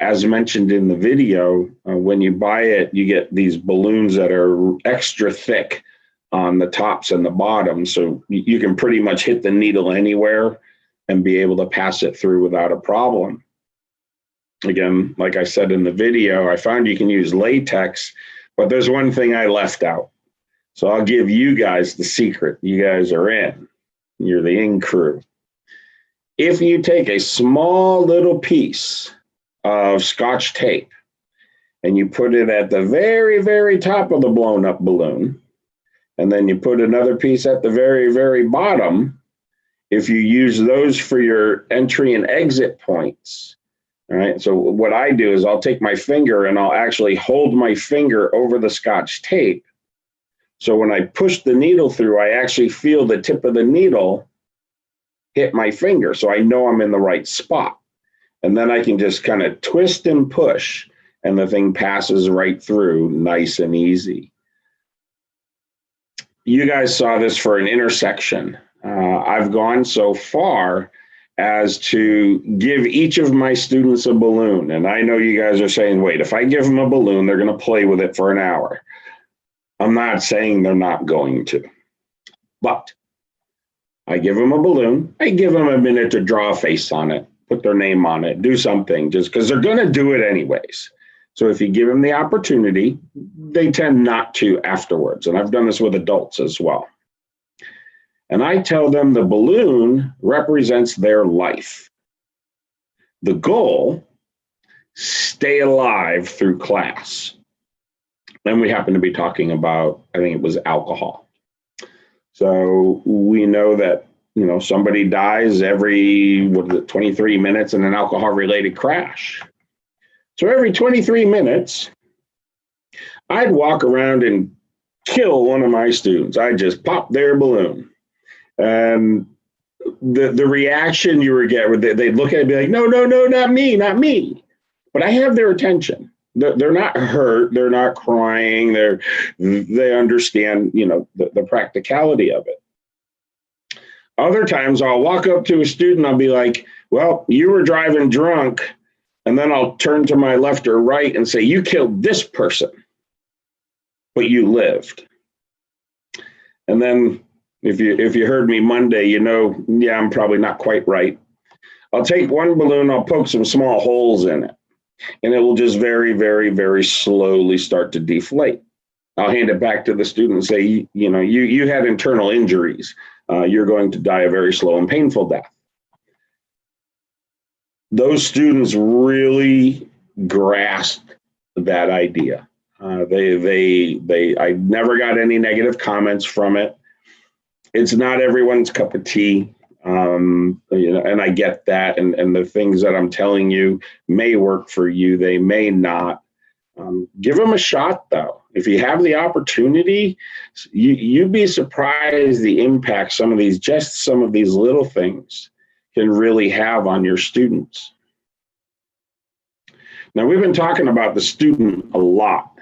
As mentioned in the video, when you buy it, you get these balloons that are extra thick on the tops and the bottoms. So you can pretty much hit the needle anywhere and be able to pass it through without a problem. Again, like I said in the video, I found you can use latex, but there's one thing I left out. So I'll give you guys the secret. You guys are in. You're the in crew. If you take a small little piece of Scotch tape and you put it at the very, very top of the blown up balloon, and then you put another piece at the very, very bottom, if you use those for your entry and exit points, all right, so what I do is I'll take my finger and I'll actually hold my finger over the Scotch tape. So when I push the needle through, I actually feel the tip of the needle hit my finger. So I know I'm in the right spot. And then I can just kind of twist and push, and the thing passes right through nice and easy. You guys saw this for an intersection. I've gone so far as to give each of my students a balloon. And I know you guys are saying, wait, if I give them a balloon, they're going to play with it for an hour. I'm not saying they're not going to, but I give them a balloon. I give them a minute to draw a face on it, put their name on it, do something, just because they're going to do it anyways. So if you give them the opportunity, they tend not to afterwards. And I've done this with adults as well. And I tell them the balloon represents their life. The goal, stay alive through class. Then we happen to be talking about, I think it was alcohol. So we know that, somebody dies every 23 minutes in an alcohol-related crash. So every 23 minutes, I'd walk around and kill one of my students. I'd just pop their balloon. And the reaction you would get, they'd look at it and be like, no, not me, not me. But I have their attention. They're not hurt. They're not crying. They understand, the practicality of it. Other times I'll walk up to a student, I'll be like, well, you were driving drunk. And then I'll turn to my left or right and say, you killed this person, but you lived. And then if you heard me Monday, I'm probably not quite right. I'll take one balloon, I'll poke some small holes in it, and it will just very, very, very slowly start to deflate. I'll hand it back to the student and say, you had internal injuries. You're going to die a very slow and painful death. Those students really grasped that idea. I never got any negative comments from it. It's not everyone's cup of tea. And I get that. And the things that I'm telling you may work for you. They may not. Give them a shot, though. If you have the opportunity, you'd be surprised the impact some of these little things can really have on your students. Now, we've been talking about the student a lot.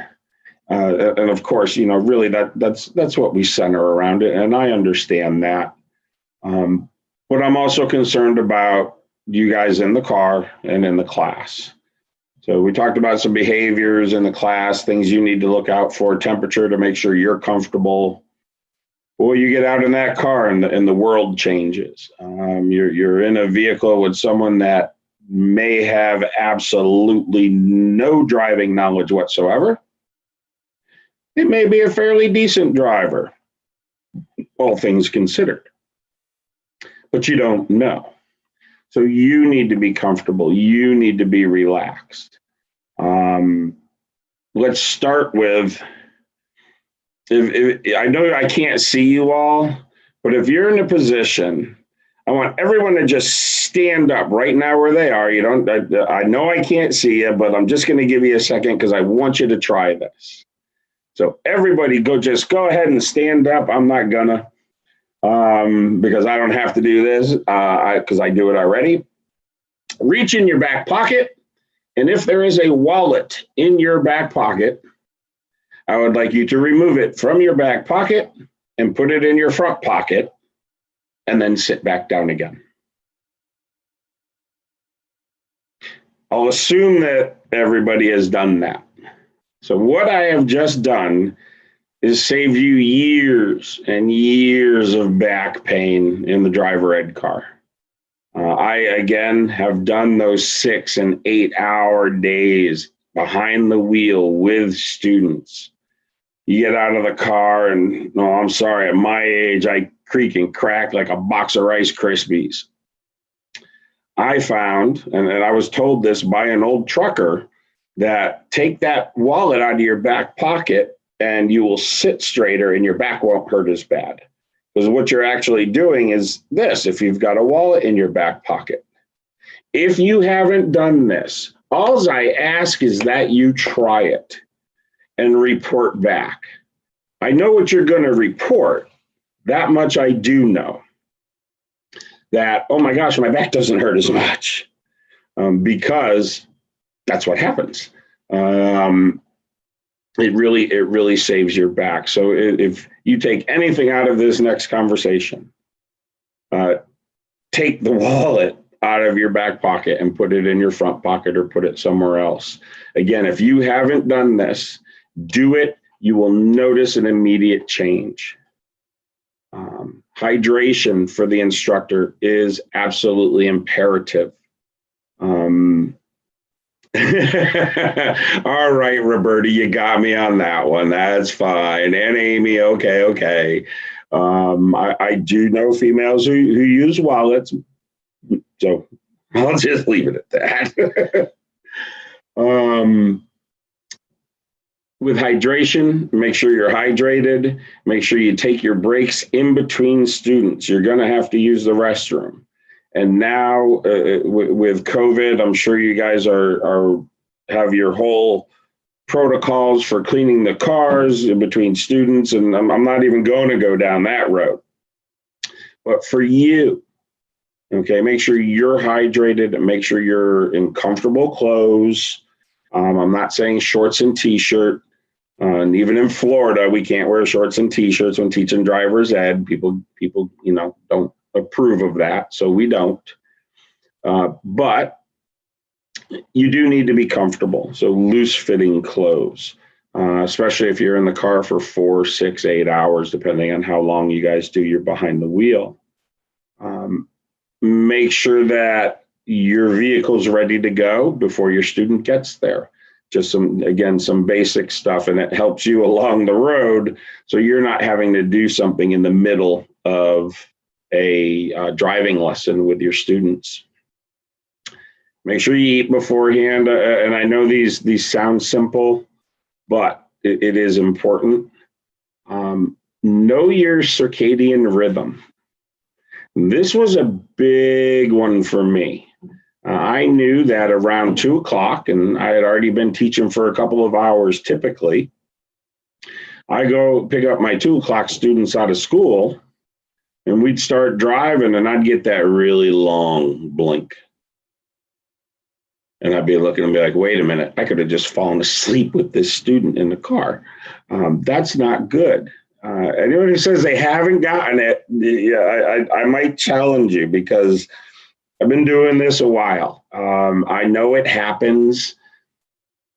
And of course, really that's what we center around it. And I understand that. But I'm also concerned about you guys in the car and in the class. So we talked about some behaviors in the class, things you need to look out for, temperature to make sure you're comfortable. Well, you get out in that car and the world changes. You're in a vehicle with someone that may have absolutely no driving knowledge whatsoever. It may be a fairly decent driver, all things considered, but you don't know. So you need to be comfortable. You need to be relaxed. Let's start with, if I know I can't see you all, but if you're in a position, I want everyone to just stand up right now where they are. I know I can't see you, but I'm just going to give you a second because I want you to try this. So everybody just go ahead and stand up. I'm not gonna, because I don't have to do this because I do it already. Reach in your back pocket. And if there is a wallet in your back pocket, I would like you to remove it from your back pocket and put it in your front pocket and then sit back down again. I'll assume that everybody has done that. So what I have just done is save you years and years of back pain in the driver ed car. I, again, have done those 6 and 8 hour days behind the wheel with students. You get out of the car and, no, I'm sorry, at my age, I creak and crack like a box of Rice Krispies. I found, and I was told this by an old trucker, that take that wallet out of your back pocket and you will sit straighter and your back won't hurt as bad. Because what you're actually doing is this, if you've got a wallet in your back pocket. If you haven't done this, all I ask is that you try it and report back. I know what you're going to report. That much I do know. That, oh my gosh, my back doesn't hurt as much. Because that's what happens. It really saves your back. So if you take anything out of this next conversation, take the wallet out of your back pocket and put it in your front pocket or put it somewhere else. Again, if you haven't done this, do it. You will notice an immediate change. Hydration for the instructor is absolutely imperative. All right, Roberta, you got me on that one. That's fine. And Amy, okay. I do know females who use wallets, so I'll just leave it at that. With hydration, make sure you're hydrated. Make sure you take your breaks in between students. You're going to have to use the restroom. And now with COVID, I'm sure you guys have your whole protocols for cleaning the cars in between students. And I'm not even going to go down that road. But for you, okay, make sure you're hydrated and make sure you're in comfortable clothes. I'm not saying shorts and t-shirt. And even in Florida, we can't wear shorts and t-shirts when teaching driver's ed. People, don't approve of that, so we don't. But you do need to be comfortable. So loose-fitting clothes, especially if you're in the car for 4, 6, 8 hours, depending on how long you guys do you're behind the wheel. Make sure that your vehicle's ready to go before your student gets there. Just some basic stuff, and it helps you along the road, so you're not having to do something in the middle of a driving lesson with your students. Make sure you eat beforehand, and I know these sound simple, but it is important. Know your circadian rhythm. This was a big one for me. I knew that around 2 o'clock, and I had already been teaching for a couple of hours typically. I go pick up my 2 o'clock students out of school, and we'd start driving, and I'd get that really long blink. And I'd be looking and be like, wait a minute, I could have just fallen asleep with this student in the car. That's not good. Anyone who says they haven't gotten it, I might challenge you, because I've been doing this a while. I know it happens.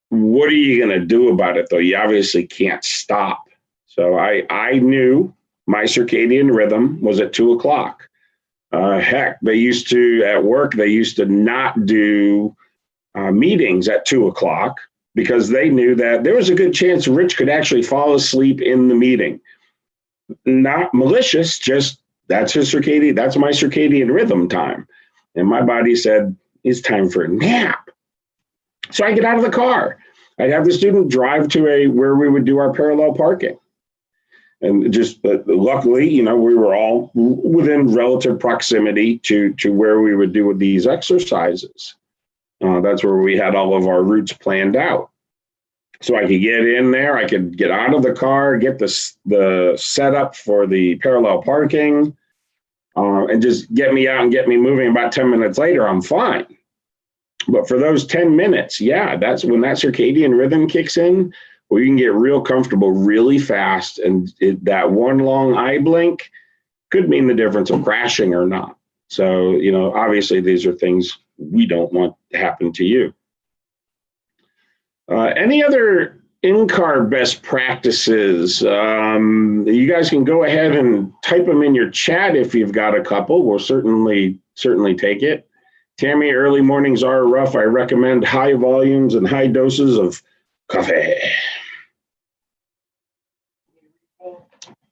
What are you going to do about it, though? You obviously can't stop. So I knew my circadian rhythm was at 2 o'clock. Heck, they used to, at work, they used to not do meetings at 2 o'clock, because they knew that there was a good chance Rich could actually fall asleep in the meeting. Not malicious, just that's my circadian rhythm time. And my body said, it's time for a nap. So I get out of the car. I'd have the student drive to where we would do our parallel parking. And just luckily, we were all within relative proximity to where we would do these exercises. That's where we had all of our routes planned out. So I could get in there, I could get out of the car, get the setup for the parallel parking, and just get me out and get me moving. About 10 minutes later, I'm fine. But for those 10 minutes, that's when that circadian rhythm kicks in, where you can get real comfortable really fast. And that one long eye blink could mean the difference of crashing or not. So, obviously these are things we don't want to happen to you. Any other in-car best practices? You guys can go ahead and type them in your chat if you've got a couple. We'll certainly take it. Tammy, early mornings are rough. I recommend high volumes and high doses of coffee.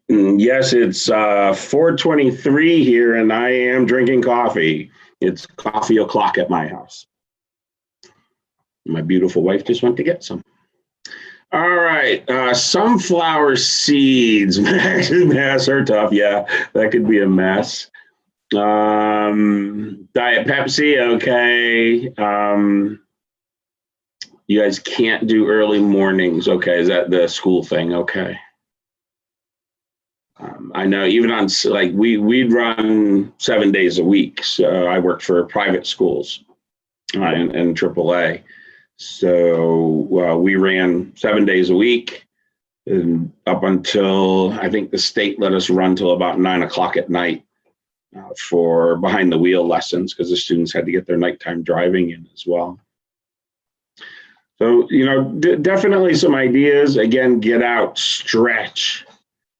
Yes, it's 4:23 here, and I am drinking coffee. It's coffee o'clock at my house. My beautiful wife just went to get some. All right, sunflower seeds. Mass are tough. Yeah, that could be a mess. Diet Pepsi, okay. You guys can't do early mornings. Okay, is that the school thing? Okay. I know even on we'd run 7 days a week. So I worked for private schools in AAA. So we ran 7 days a week, and up until I think the state let us run till about 9 o'clock at night for behind the wheel lessons, because the students had to get their nighttime driving in as well. So, definitely some ideas. Again, get out, stretch.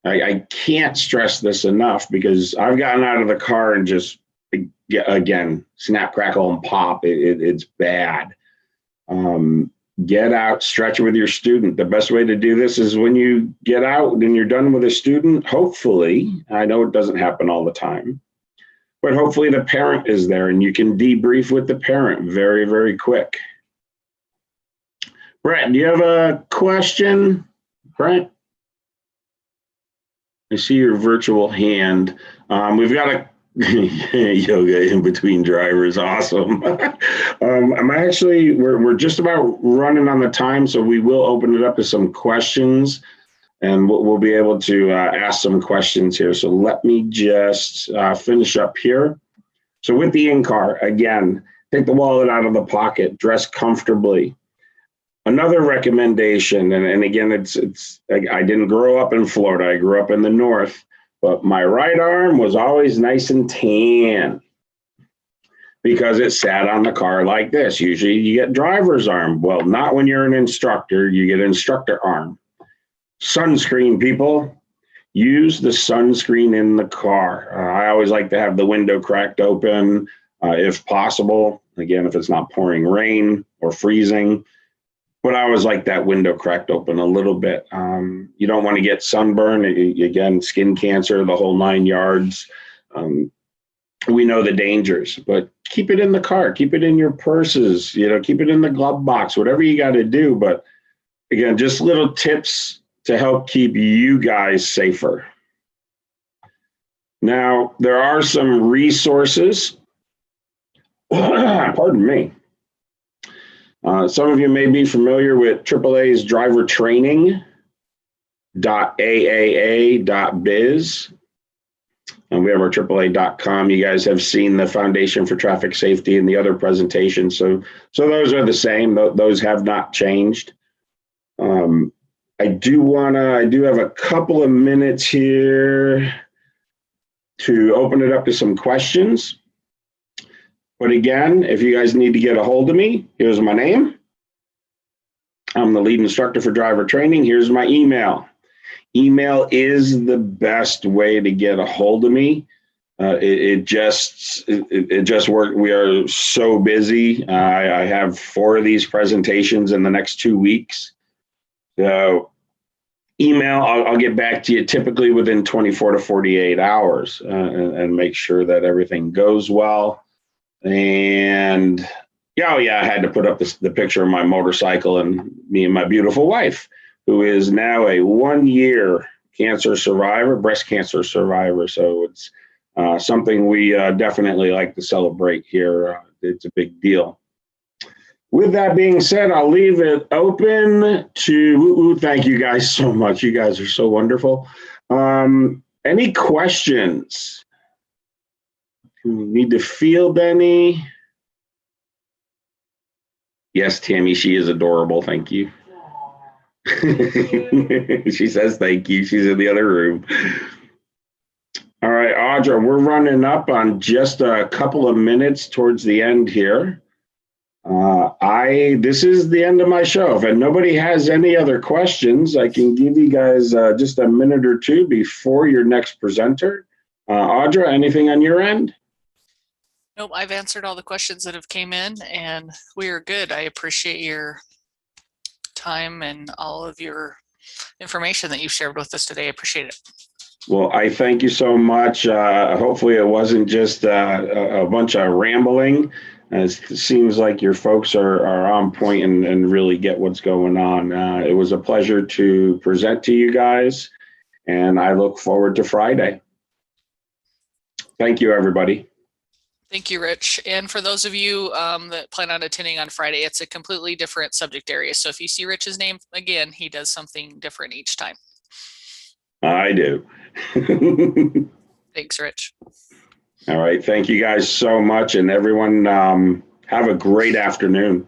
I can't stress this enough, because I've gotten out of the car and just, again, snap, crackle, and pop. It's bad. Get out, stretch with your student. The best way to do this is when you get out and you're done with a student, hopefully, I know it doesn't happen all the time, but hopefully the parent is there and you can debrief with the parent very, very quick. Brett, do you have a question? Brett? I see your virtual hand. We've got a yoga in between drivers. Awesome. We're just about running on the time, so we will open it up to some questions, and we'll be able to ask some questions here. So let me just finish up here. So with the in-car, again, take the wallet out of the pocket, dress comfortably. Another recommendation, and again, I didn't grow up in Florida. I grew up in the north, but my right arm was always nice and tan because it sat on the car like this. Usually you get driver's arm. Well, not when you're an instructor, you get instructor arm. Sunscreen, people. Use the sunscreen in the car. I always like to have the window cracked open if possible. Again, if it's not pouring rain or freezing. But I always like that window cracked open a little bit. You don't want to get sunburn. Again, skin cancer, the whole 9 yards. We know the dangers, but keep it in the car. Keep it in your purses. Keep it in the glove box, whatever you got to do. But again, just little tips to help keep you guys safer. Now, there are some resources. Pardon me. Some of you may be familiar with AAA's driver training.aaa.biz. And we have our AAA.com. You guys have seen the Foundation for Traffic Safety and the other presentations. So those are the same. Those have not changed. I do have a couple of minutes here to open it up to some questions. But again, if you guys need to get a hold of me, here's my name. I'm the lead instructor for driver training. Here's my email. Email is the best way to get a hold of me. It just worked. We are so busy. I have 4 of these presentations in the next 2 weeks. So email, I'll get back to you typically within 24 to 48 hours and make sure that everything goes well. And I had to put up the picture of my motorcycle and me and my beautiful wife, who is now a 1-year cancer survivor, breast cancer survivor. So it's something we definitely like to celebrate here. It's a big deal. With that being said, I'll leave it open to, thank you guys so much. You guys are so wonderful. Any questions? Need to field any? Yes, Tammy, she is adorable. Thank you. She says thank you. She's in the other room. All right, Audra, we're running up on just a couple of minutes towards the end here. This is the end of my show. If nobody has any other questions, I can give you guys just a minute or two before your next presenter. Audra, anything on your end? Nope, I've answered all the questions that have came in, and we are good. I appreciate your time and all of your information that you shared with us today. I appreciate it. Well, I thank you so much. Hopefully it wasn't just a bunch of rambling. It seems like your folks are on point and really get what's going on. It was a pleasure to present to you guys, and I look forward to Friday. Thank you, everybody. Thank you, Rich. And for those of you that plan on attending on Friday, it's a completely different subject area. So if you see Rich's name again, he does something different each time. I do. Thanks, Rich. All right. Thank you guys so much. And everyone, have a great afternoon.